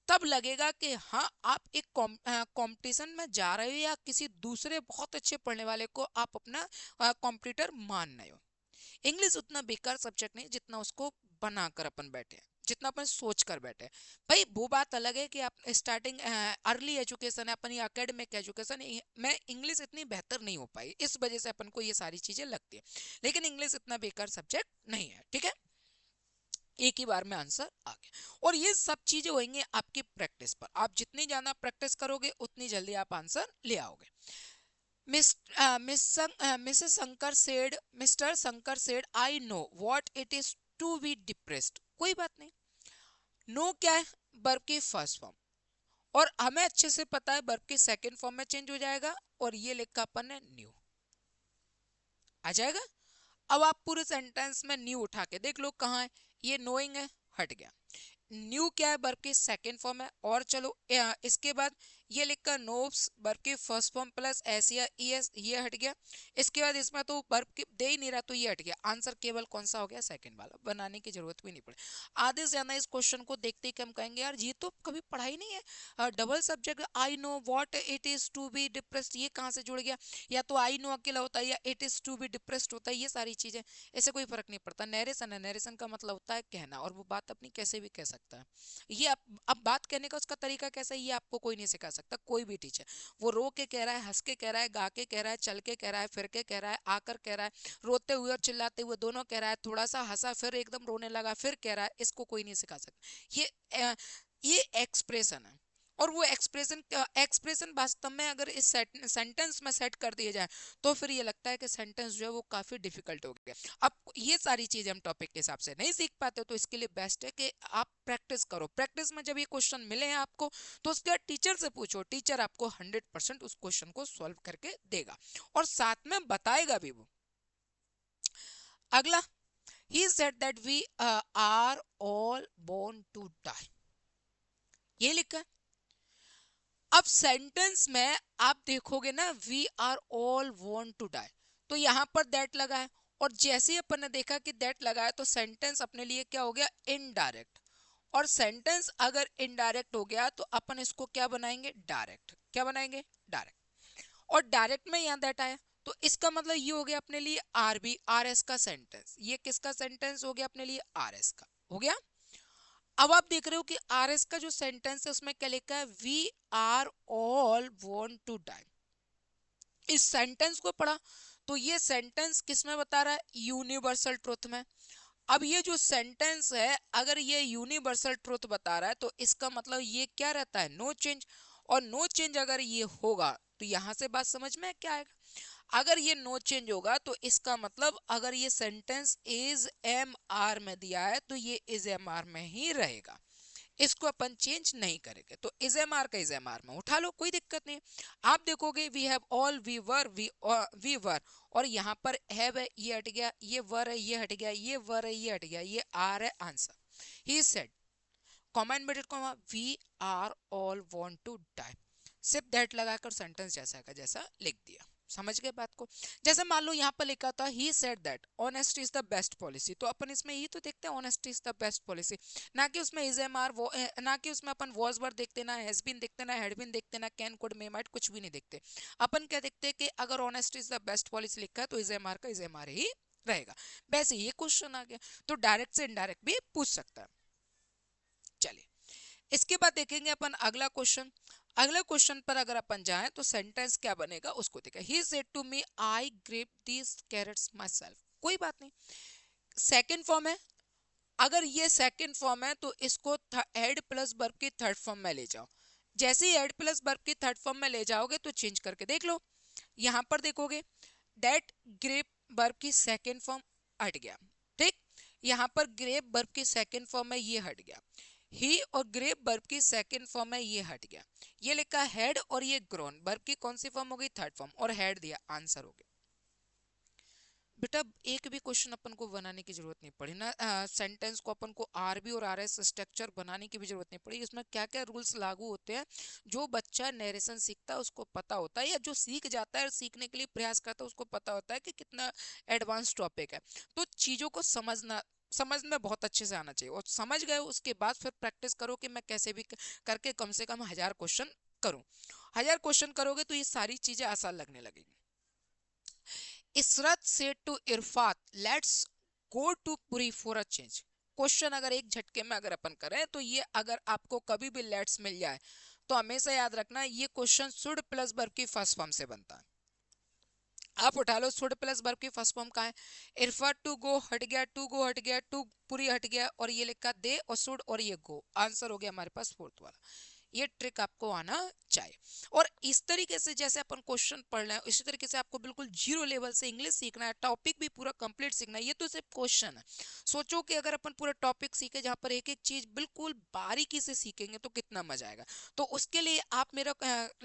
तब लगेगा कि हाँ, आप एक कंपटीशन में जा रहे हो, या किसी दूसरे बहुत अच्छे पढ़ने वाले को आप अपना कॉम्पिटिटर मान रहे हो। इंग्लिश उतना बेकार सब्जेक्ट नहीं जितना उसको बनाकर अपन बैठे हैं, जितना अपन सोच कर बैठे हैं। भाई वो बात अलग है कि आप स्टार्टिंग अर्ली एजुकेशन है अपनी, एकेडमिक एजुकेशन में इंग्लिश इतनी बेहतर नहीं हो पाई, इस वजह से अपन को ये सारी चीजें लगती है। लेकिन इंग्लिश इतना बेकार सब्जेक्ट नहीं है। ठीक है, एक ही बार में आंसर आ गया। और ये सब चीजें होंगी आपकी प्रैक्टिस पर, आप जितनी ज्यादा प्रैक्टिस करोगे उतनी जल्दी आप आंसर ले आओगे। Mrs Shankar said, Mr Shankar said, I know what it is to be depressed. कोई बात नहीं, नो क्या है, वर्ब की फर्स्ट फॉर्म, और हमें अच्छे से पता है वर्ब की सेकंड फॉर्म में चेंज हो जाएगा, और ये लिखा अपन ने न्यू, आ जाएगा। अब आप पूरे सेंटेंस में न्यू उठा के देख लो कहाँ है, ये नोइंग है, हट गया। न्यू क्या है, वर्ब की सेकंड फॉर्म है। और चलो इसके बाद ये लिखकर नोब्स, वर्ब की फर्स्ट फॉर्म प्लस एस या ईएस, ये हट गया। इसके बाद इसमें तो वर्ब की दे ही नहीं रहा, तो ये हट गया। आंसर केवल कौन सा हो गया, सेकंड वाला, बनाने की जरूरत भी नहीं पड़ी। आधे से ज्यादा इस क्वेश्चन को देखते ही हम कहेंगे यार ये तो कभी पढ़ा ही नहीं है, double subject, I know what it is to be depressed, ये कहाँ से जुड़ गया। या तो आई नो अकेला होता है, या it is to be depressed होता है, ये सारी चीजें, इससे कोई फर्क नहीं पड़ता। नरेशन है, नरेशन का मतलब होता है कहना, और वो बात अपनी कैसे भी कह सकता है। ये अब बात कहने का उसका तरीका कैसा है, ये आपको कोई नहीं सिखा सकता, कोई भी टीचर। वो रो के कह रहा है, हंस के कह रहा है, गा के कह रहा है, चल के कह रहा है, फिर के कह रहा है, आकर कह रहा है, रोते हुए और चिल्लाते हुए दोनों कह रहा है, थोड़ा सा हंसा फिर एकदम रोने लगा फिर कह रहा है, इसको कोई नहीं सिखा सकता। ये एक्सप्रेशन है। और वो एक्सप्रेशन वास्तव में अगर इस सेंटेंस में सेट कर दिया जाए, तो फिर ये लगता है कि सेंटेंस जो है वो काफी डिफिकल्ट हो गया। अब ये सारी चीजें हम टॉपिक के हिसाब से नहीं सीख पाते, तो इसके लिए बेस्ट है कि आप प्रैक्टिस करो। प्रैक्टिस में जब ये क्वेश्चन मिले हैं आपको, तो उसके बाद टीचर से पूछो, टीचर आपको 100% उस क्वेश्चन को सॉल्व करके देगा, और साथ में बताएगा भी वो। अगला, he said that we are all born to die, ये लिखा है। अब सेंटेंस में आप देखोगे ना, we are all want to die, तो यहां पर दैट लगा है, और जैसे ही अपन ने देखा कि दैट लगा है, तो सेंटेंस अपने लिए क्या हो गया, इनडायरेक्ट। और सेंटेंस अगर इनडायरेक्ट हो गया तो अपन इसको क्या बनाएंगे, डायरेक्ट। क्या बनाएंगे, डायरेक्ट। और डायरेक्ट में यहां दैट आया, तो इसका मतलब ये हो गया अपने लिए आरबी, आर एस का सेंटेंस। ये किसका सेंटेंस हो गया अपने लिए, आर एस का हो गया। अब आप देख रहे हो कि आर एस का जो सेंटेंस है उसमें क्या लिखा है, we are all want to die. इस सेंटेंस को पढ़ा तो ये सेंटेंस किस में बता रहा है, यूनिवर्सल ट्रुथ में। अब ये जो सेंटेंस है अगर ये यूनिवर्सल ट्रुथ बता रहा है तो इसका मतलब ये क्या रहता है, नो चेंज। और नो चेंज अगर ये होगा तो यहां से बात समझ में क्या आएगा, अगर ये नो चेंज होगा तो इसका मतलब अगर ये सेंटेंस इज एम आर में दिया है तो ये इज एम आर में ही रहेगा, इसको अपन चेंज नहीं करेंगे। तो इज एम आर का इज एम आर में उठा लो, कोई दिक्कत नहीं। आप देखोगे we have all, we were, और यहाँ पर हैव है ये हट गया, ये वर है ये हट गया, ये वर है ये हट गया, ये आर है answer. He said comma inverted comma we are all want to die, सिर्फ दैट लगाकर सेंटेंस जैसा का जैसा लिख दिया। समझ गए बात को। जैसे मान लो यहाँ पर लिखा था ही said that honesty is the best policy, तो अपन इसमें ही तो देखते हैं honesty is the best policy, ना कि उसमें इज एम आर, वो ना कि उसमें अपन वॉज वर्ड देखते, ना हैज बीन देखते, ना हैड बीन देखते, ना कैन कुड मे माइट, कुछ भी नहीं देखते। अपन क्या देखते हैं कि अगर honesty is the best policy लिखा है तो इज एम आर का इज एम आर ही रहेगा। वैसे ये क्वेश्चन आ गया तो डायरेक्ट से इनडायरेक्ट भी पूछ सकता है। चलिए इसके बाद देखेंगे अपन अगला क्वेश्चन। अगला क्वेश्चन पर अगर अपन जाएं तो सेंटेंस क्या बनेगा उसको देखें। He said to me I grape these carrots myself, कोई बात नहीं, सेकेंड फॉर्म है। अगर ये सेकेंड फॉर्म है तो इसको एड प्लस वर्ब की थर्ड फॉर्म में ले जाओ। जैसे ही एड प्लस वर्ब की थर्ड फॉर्म में ले जाओगे तो चेंज करके देख लो। यहां पर देखोगे डेट ग्रेप वर्ब की सेकेंड फॉर्म हट गया, ठीक। यहां पर ग्रेप वर्ब की सेकेंड फॉर्म में ये हट गया, ही और ग्रेप वर्ब की सेकेंड फॉर्म में ये हट गया, ये लिखा हेड और ये ग्रोन, वर्ब की कौन सी फॉर्म हो गई, थर्ड फॉर्म, और हेड दिया, आंसर हो गया। बेटा एक भी क्वेश्चन अपन को बनाने की जरूरत नहीं पड़ी ना, सेंटेंस को अपन को आरबी और आरएस स्ट्रक्चर बनाने की भी जरूरत नहीं पड़ी। इसमें क्या क्या रूल्स लागू होते हैं, जो बच्चा नरेशन सीखता है उसको पता होता है, या जो सीख जाता है सीखने के लिए प्रयास करता है उसको पता होता है कि कितना एडवांस टॉपिक है। तो चीजों को समझ में बहुत अच्छे से आना चाहिए, और समझ गए उसके बाद फिर प्रैक्टिस करो कि मैं कैसे भी करके कम से कम 1000 क्वेश्चन करूं। 1000 क्वेश्चन करोगे तो ये सारी चीजें आसान लगने लगेगी। इसरत से to Irfat let's go to Puri for a change. Question अगर एक झटके में अगर अपन करें तो ये अगर आपको कभी भी लेट्स मिल जाए तो हमेशा याद रखना ये क्वेश्चन शुड प्लस वर्ब की फर्स्ट फॉर्म से बनता है। आप उठा लो शुड प्लस वर्ब की फर्स्ट फॉर्म का है, इरफात टू गो हट गया, टू गो हट गया, टू पूरी हट गया, और ये लिखा दे और शुड और ये गो, आंसर हो गया हमारे पास फोर्थ वाला। ये ट्रिक आपको आना चाहिए। और इस तरीके से जैसे अपन क्वेश्चन पढ़ रहे हैं इसी तरीके से आपको बिल्कुल जीरो लेवल से इंग्लिश सीखना है, टॉपिक भी पूरा कंप्लीट सीखना है। ये तो सिर्फ क्वेश्चन है, सोचो कि अगर अपन पूरा टॉपिक सीखे जहां पर एक एक चीज बिल्कुल बारीकी से सीखेंगे तो कितना मजा आएगा। तो उसके लिए आप मेरा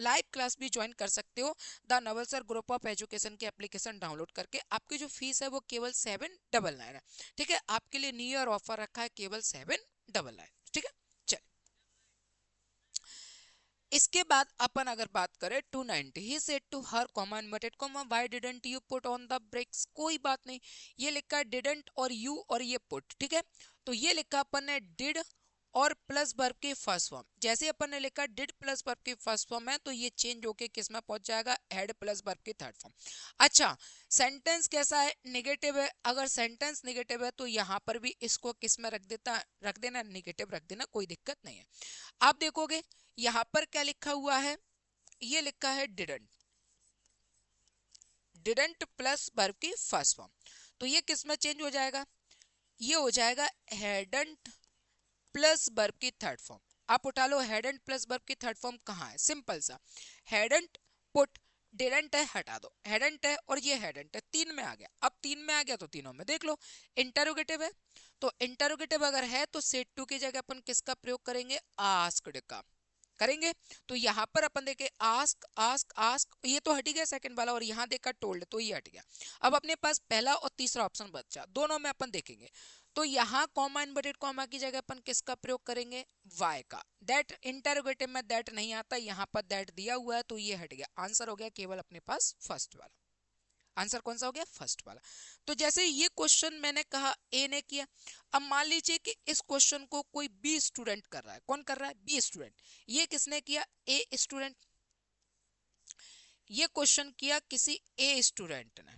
लाइव क्लास भी ज्वाइन कर सकते हो, the Naval sir group of education की एप्लीकेशन डाउनलोड करके। आपकी जो फीस है वो केवल 799 है, ठीक है। आपके लिए न्यू ईयर ऑफर रखा है केवल 799, ठीक है। इसके बाद अपन अगर बात करें 290, he said to her comma inverted comma why didn't you put on the brakes, कोई बात नहीं, ये लिखा डिडंट और यू और ये पुट, ठीक है। तो ये लिखा अपन ने डिड और प्लस वर्ब की फर्स्ट फॉर्म, जैसे अपन ने लिखा डिड प्लस वर्ब की फर्स्ट फॉर्म है तो ये चेंज होके किस में पहुंच जाएगा, हेड प्लस वर्ब की थर्ड फॉर्म। अच्छा सेंटेंस कैसा है, नेगेटिव है, अगर सेंटेंस नेगेटिव है तो यहाँ पर भी इसको किस में रख देना, नेगेटिव रख देना, कोई दिक्कत नहीं है। आप देखोगे यहां पर क्या लिखा हुआ है, ये लिखा है डिडंट, डिडंट प्लस वर्ब की फर्स्ट फॉर्म, तो ये किस में चेंज हो जाएगा, ये हो जाएगा हेडंट प्लस वर्ब की थर्ड फॉर्म। आप उठा लो हेडंट प्लस वर्ब की थर्ड फॉर्म कहाँ है, सिंपल सा, हेडंट पुट, डिडंट है हटा दो, हेडंट है और ये हेडंट है, तीन में आ गया। अब तीन में आ गया तो तीनों में देख लो, इंटरोगेटिव है, तो इंटरोगेटिव अगर है तो सेट टू की जगह अपन किसका प्रयोग करेंगे, आस्क्ड का करेंगे। तो यहाँ पर अपन देखे आस्क आस्क आस्क, ये तो हट गया सेकंड वाला, और यहाँ देखा टोल्ड तो ये हट गया। अब अपने पास पहला और तीसरा ऑप्शन बचा, दोनों में अपन देखेंगे। तो यहाँ कॉमा इनवर्टेड कॉमा की जगह अपन किसका प्रयोग करेंगे, वाई का। दैट इंटरोगेटिव में दैट नहीं आता, यहाँ पर दैट दिया हुआ है तो ये हट गया, आंसर हो गया केवल अपने पास फर्स्ट वाला। आंसर कौन सा हो गया, फर्स्ट वाला। तो जैसे ये क्वेश्चन मैंने कहा ए ने किया, अब मान लीजिए कि इस क्वेश्चन को कोई बी स्टूडेंट कर रहा है, कौन कर रहा है, बी स्टूडेंट। ये किसने किया, ए स्टूडेंट। ये क्वेश्चन किया किसी ए स्टूडेंट ने,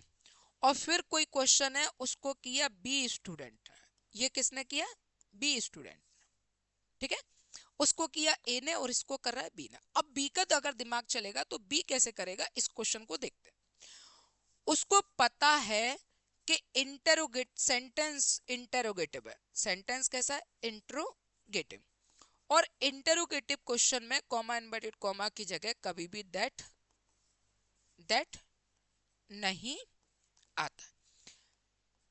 और फिर कोई क्वेश्चन है उसको किया बी स्टूडेंट ने, ये किसने किया, बी स्टूडेंट, ठीक है। उसको किया ए ने और इसको कर रहा है बी ने। अब बी का तो अगर दिमाग चलेगा तो बी कैसे करेगा, इस क्वेश्चन को देखते हैं। उसको पता है कि इंटेरोगेट सेंटेंस इंटेरोगेटिव है। सेंटेंस कैसा है? इंट्रोगेटिव। और इंटेरोगेटिव क्वेश्चन में कॉमा इन्वर्टेड कॉमा की जगह कभी भी दैट नहीं आता।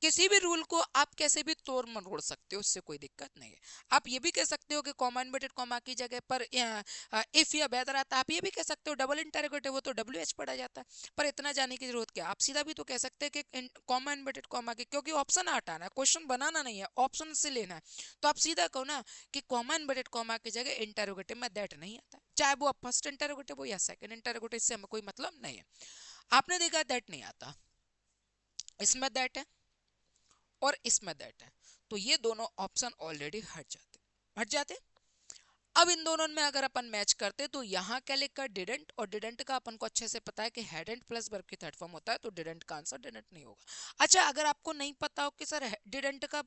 किसी भी रूल को आप कैसे भी तोड़ मरोड़ सकते हो, उससे कोई दिक्कत नहीं है। आप ये भी कह सकते हो कि कॉमा इन्वर्टेड कॉमा की जगह पर इफ या वेदर आता है। आप ये भी कह सकते हो डबल इंटरोगेटिव हो तो डब्ल्यू एच पढ़ा जाता है। पर इतना जाने की जरूरत क्या? आप सीधा भी तो कह सकते हैं कि कॉमा इन्वर्टेड कॉमा की, क्योंकि ऑप्शन हटाना है, क्वेश्चन बनाना नहीं है, ऑप्शन से लेना है। तो आप सीधा कहो ना कि कॉमा इन्वर्टेड कॉमा की जगह इंटरोगेटिव में दैट नहीं आता, चाहे वो फर्स्ट इंटरोगेटिव हो या सेकंड इंटरोगेटिव, इससे हमें कोई मतलब नहीं है। आपने देखा दैट नहीं आता, इसमें दैट है और इसमें दैट है, तो ये दोनों ऑप्शन ऑलरेडी हट जाते। अब इन दोनों में अगर अपन मैच करते तो यहाँ क्या लिखा? डिडंट। और डिडंट का अपन को अच्छे से पता है कि हेडेंट प्लस वर्ब की थर्ड फॉर्म होता है, तो डिडंट का आंसर डिडंट नहीं होगा। अच्छा, अगर आपको नहीं पता हो कि सर डिडंट का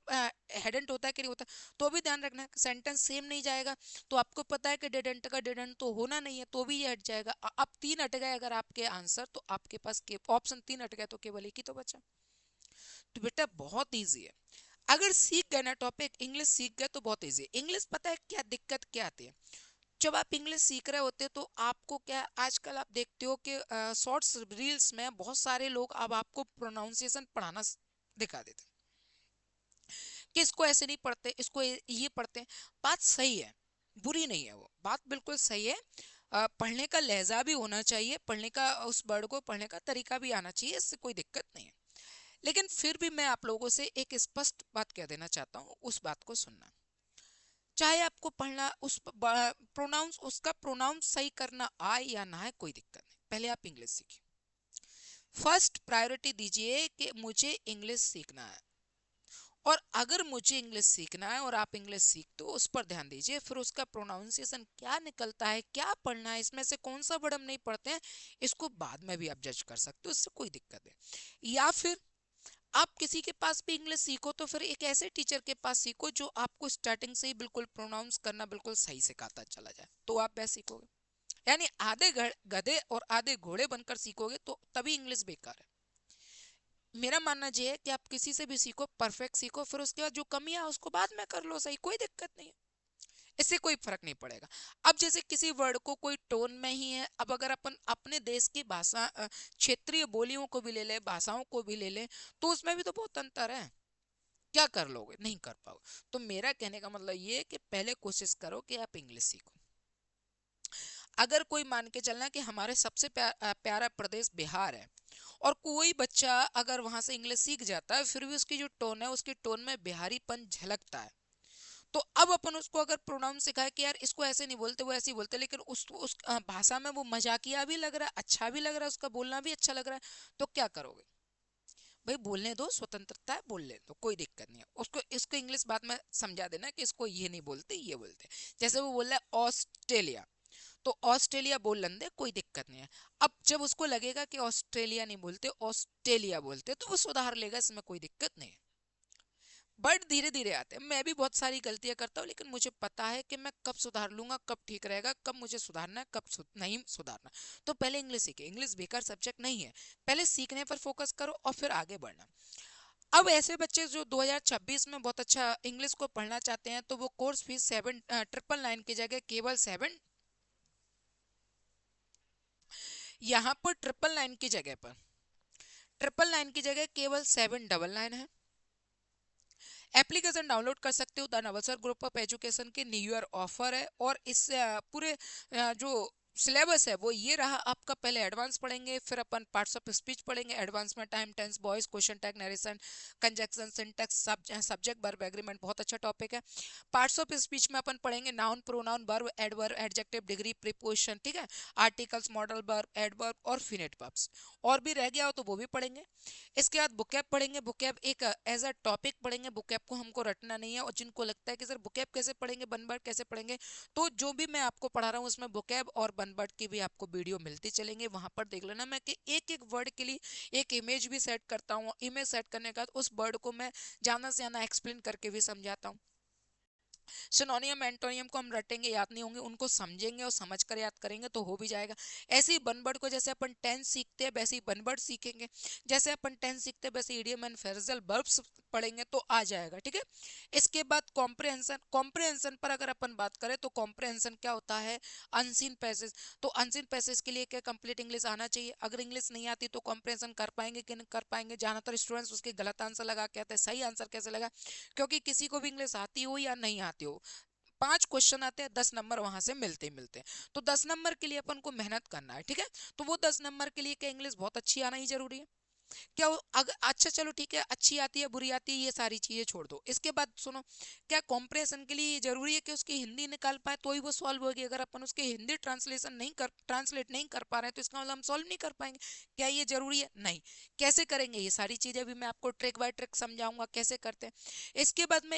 हेडेंट होता है कि नहीं होता, तो भी ध्यान रखना सेंटेंस सेम नहीं जाएगा। तो आपको पता है कि डिडंट का डिडंट तो होना नहीं है, तो भी ये हट जाएगा। अब तीन हट गए अगर आपके आंसर, तो आपके पास ऑप्शन तीन हट गए, तो केवल एक ही तो बचा। तो बेटा बहुत ईजी है। अगर सीख गए ना टॉपिक, इंग्लिश सीख गए तो बहुत इजी है। इंग्लिश पता है क्या दिक्कत क्या आती है? जब आप इंग्लिश सीख रहे होते तो आपको क्या, आजकल आप देखते हो कि शॉर्ट्स रील्स में बहुत सारे लोग अब आपको प्रोनाउंसिएशन पढ़ाना दिखा देते हैं कि इसको ऐसे नहीं पढ़ते, इसको ये पढ़ते हैं। बात सही है, बुरी नहीं है, वो बात बिल्कुल सही है। पढ़ने का लहजा भी होना चाहिए, पढ़ने का उस वर्ड को पढ़ने का तरीका भी आना चाहिए, इससे कोई दिक्कत नहीं है। लेकिन फिर भी मैं आप लोगों से एक स्पष्ट बात कह देना चाहता हूँ, उस बात को सुनना। चाहे आपको पढ़ना उस प्रोनाउंस, उसका प्रोनाउंस सही करना आए या ना आए, कोई दिक्कत नहीं, पहले आप इंग्लिश सीखिए। फर्स्ट प्रायोरिटी दीजिए कि मुझे इंग्लिश सीखना है, और अगर मुझे इंग्लिश सीखना है और आप इंग्लिश सीखते हो, उस पर ध्यान दीजिए। फिर उसका प्रोनाउंसिएशन क्या निकलता है, क्या पढ़ना है, इसमें से कौन सा वर्ड हम नहीं पढ़ते हैं, इसको बाद में भी आप जज कर सकते हो, इससे कोई दिक्कत है। या फिर आप किसी के पास भी इंग्लिश सीखो तो फिर एक ऐसे टीचर के पास सीखो जो आपको स्टार्टिंग से ही बिल्कुल प्रोनाउंस करना बिल्कुल सही सिखाता चला जाए, तो आप वैसे सीखोगे। यानी आधे गधे और आधे घोड़े बनकर सीखोगे तो तभी इंग्लिश बेकार है। मेरा मानना ये है कि आप किसी से भी सीखो, परफेक्ट सीखो, फिर उसके बाद जो कमियां उसको बाद में कर लो सही, कोई दिक्कत नहीं है, इससे कोई फर्क नहीं पड़ेगा। अब जैसे किसी वर्ड को कोई टोन में ही है, अब अगर अपन अपने देश की भाषा क्षेत्रीय बोलियों को भी ले ले, भाषाओं को भी ले ले, तो उसमें भी तो बहुत अंतर है। क्या कर लोगे? नहीं कर पाओगे। तो मेरा कहने का मतलब ये है कि पहले कोशिश करो कि आप इंग्लिश सीखो। अगर कोई मान के चलना कि हमारे सबसे प्यारा प्रदेश बिहार है, और कोई बच्चा अगर वहां से इंग्लिश सीख जाता है, फिर भी उसकी जो टोन है, उसकी टोन में बिहारीपन झलकता है, तो अब अपन उसको अगर प्रोनाउंस सिखाए कि यार इसको ऐसे नहीं बोलते, वो ऐसे ही बोलते, लेकिन उस भाषा में वो मजाकिया भी लग रहा है, अच्छा भी लग रहा है, उसका बोलना भी अच्छा लग रहा है, तो क्या करोगे? भाई बोलने दो, स्वतंत्रता है, बोल ले तो कोई दिक्कत नहीं है। उसको इसको इंग्लिश बाद में समझा देना कि इसको ये नहीं बोलते, ये बोलते। जैसे वो बोल रहा है ऑस्ट्रेलिया, तो ऑस्ट्रेलिया बोल लेने दे, कोई दिक्कत नहीं है। अब जब उसको लगेगा कि ऑस्ट्रेलिया नहीं बोलते, ऑस्ट्रेलिया बोलते, तो वो सुधार लेगा, इसमें कोई दिक्कत नहीं है। बट धीरे धीरे आते हैं। मैं भी बहुत सारी गलतियां करता हूँ, लेकिन मुझे पता है कि मैं कब सुधार लूंगा, कब ठीक रहेगा, कब मुझे सुधारना है, कब नहीं सुधारना। तो पहले इंग्लिश सीखे, इंग्लिश बेकार सब्जेक्ट नहीं है, पहले सीखने पर फोकस करो और फिर आगे बढ़ना। अब ऐसे बच्चे जो 2026 में बहुत अच्छा इंग्लिश को पढ़ना चाहते हैं, तो वो कोर्स फीस 7,999 की जगह केवल 7, यहाँ पर 999 की जगह पर 999 की जगह केवल 799 है। एप्लीकेशन डाउनलोड कर सकते हो, द नवसर ग्रुप ऑफ एजुकेशन के न्यू ईयर ऑफर है। और इस पूरे जो सिलेबस है वो ये रहा आपका। पहले एडवांस पढ़ेंगे, फिर अपन पार्ट्स ऑफ स्पीच पढ़ेंगे, एडवांस में time, tense, voice, question tag, narration, conjunction, syntax, subject, verb, agreement, बहुत अच्छा टॉपिक है। पार्ट्स ऑफ स्पीच में अपन पढ़ेंगे noun, pronoun, verb, adverb, adjective, degree, preposition, ठीक है, आर्टिकल्स, मॉडल वर्ब, एडवर्ब और फिनिट वर्ब्स। और भी रह गया हो तो वो भी पढ़ेंगे। इसके बाद बुकैब पढ़ेंगे। बुकैब एक एज अ टॉपिक पढ़ेंगे, बुकैब को हमको रटना नहीं है। और जिनको लगता है कि सर बुकैब कैसे पढ़ेंगे, वन वर्ड कैसे पढ़ेंगे, तो जो भी मैं आपको पढ़ा रहा हूँ उसमें बुकैब और वन वर्ड की भी आपको वीडियो मिलती चलेंगे, वहां पर देख लेना। मैं कि एक एक वर्ड के लिए एक इमेज भी सेट करता हूँ, इमेज सेट करने के बाद उस वर्ड को मैं ज्यादा से ज्यादा एक्सप्लेन करके भी समझाता हूँ। सिनोनियम एंटोनियम को हम रटेंगे, याद नहीं होंगे, उनको समझेंगे और समझ कर याद करेंगे तो हो भी जाएगा। ऐसे ही बनवर्ड को जैसे अपन टेंस सीखते हैं वैसे ही बनवर्ड सीखेंगे, जैसे अपन टेंस सीखते हैं वैसे इडियम एंड फ्रेजल वर्ब्स पढ़ेंगे तो आ जाएगा, ठीक है। इसके बाद कॉम्प्रिहेंशन, कॉम्प्रिहेंशन पर अगर अपन बात करें तो कॉम्प्रिहेंशन क्या होता है, अनसीन पैसेज। तो अनसीन पैसेज के लिए क्या कंप्लीट इंग्लिश आना चाहिए, अगर इंग्लिश नहीं आती तो कॉम्प्रिहेंशन कर पाएंगे कि नहीं कर पाएंगे। ज्यादातर स्टूडेंट्स उसके गलत आंसर लगा के आते हैं, सही आंसर कैसे लगा, क्योंकि किसी को भी इंग्लिश आती हो या नहीं आती हो, 5 क्वेश्चन आते हैं, 10 नंबर वहां से मिलते ही मिलते हैं। तो 10 नंबर के लिए अपन को मेहनत करना है, ठीक है। तो वो 10 नंबर के लिए क्या इंग्लिश बहुत अच्छी आना ही जरूरी है क्या अगर अच्छा चलो ठीक है, अच्छी आती है बुरी आती है ये सारी चीजें छोड़ दो। इसके बाद सुनो, क्या कॉम्प्रेशन के लिए ये जरूरी है कि उसकी हिंदी निकाल पाए तो ही वो सॉल्व होगी, अगर अपन उसके हिंदी ट्रांसलेट नहीं कर पा रहे हैं तो इसका मतलब हम सॉल्व नहीं कर पाएंगे, क्या ये जरूरी है, नहीं। कैसे करेंगे ये सारी चीजें भी मैं आपको ट्रिक बाय ट्रिक समझाऊंगा कैसे करते हैं। इसके बाद में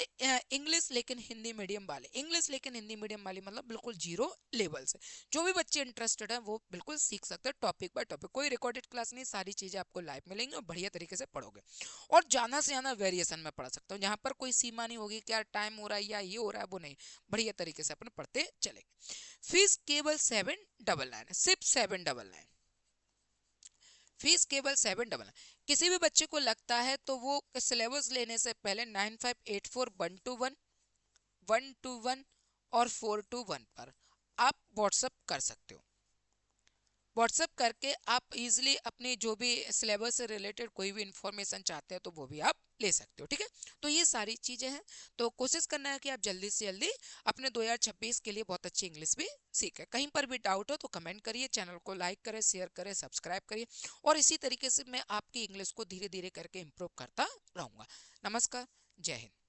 इंग्लिश लेकिन हिंदी मीडियम वाले, इंग्लिश लेकिन हिंदी मीडियम वाली मतलब बिल्कुल जीरो लेवल से, जो भी बच्चे इंटरेस्टेड है वो बिल्कुल सीख सकते हैं टॉपिक बाय टॉपिक, कोई रिकॉर्डेड क्लास नहीं, सारी चीजें आपको लाइव मिलेंगी और बढ़िया तरीके से पढ़ोगे। और ज्यादा से ज्यादा वेरिएशन में पढ़ा सकता हूँ, यहाँ पर कोई सीमा नहीं होगी क्या टाइम हो रहा है या ये हो रहा है, वो नहीं, बढ़िया तरीके से अपन पढ़ते चलेंगे। फीस केवल 799 है, सिर्फ 799, फीस केवल 799। किसी भी बच्चे को लगता है तो वो सिलेबस लेने से पहले 9584 121 और 421 पर आप व्हाट्सअप कर सकते हो। व्हाट्सएप करके आप इजीली अपनी जो भी सिलेबस से रिलेटेड कोई भी इंफॉर्मेशन चाहते हैं तो वो भी आप ले सकते हो, ठीक है। तो ये सारी चीजें हैं, तो कोशिश करना है कि आप जल्दी से जल्दी अपने 2026 के लिए बहुत अच्छी इंग्लिश भी सीखें। कहीं पर भी डाउट हो तो कमेंट करिए, चैनल को लाइक करें, शेयर करें, सब्सक्राइब करिए, और इसी तरीके से मैं आपकी इंग्लिश को धीरे धीरे करके इम्प्रूव करता रहूंगा। नमस्कार, जय हिंद।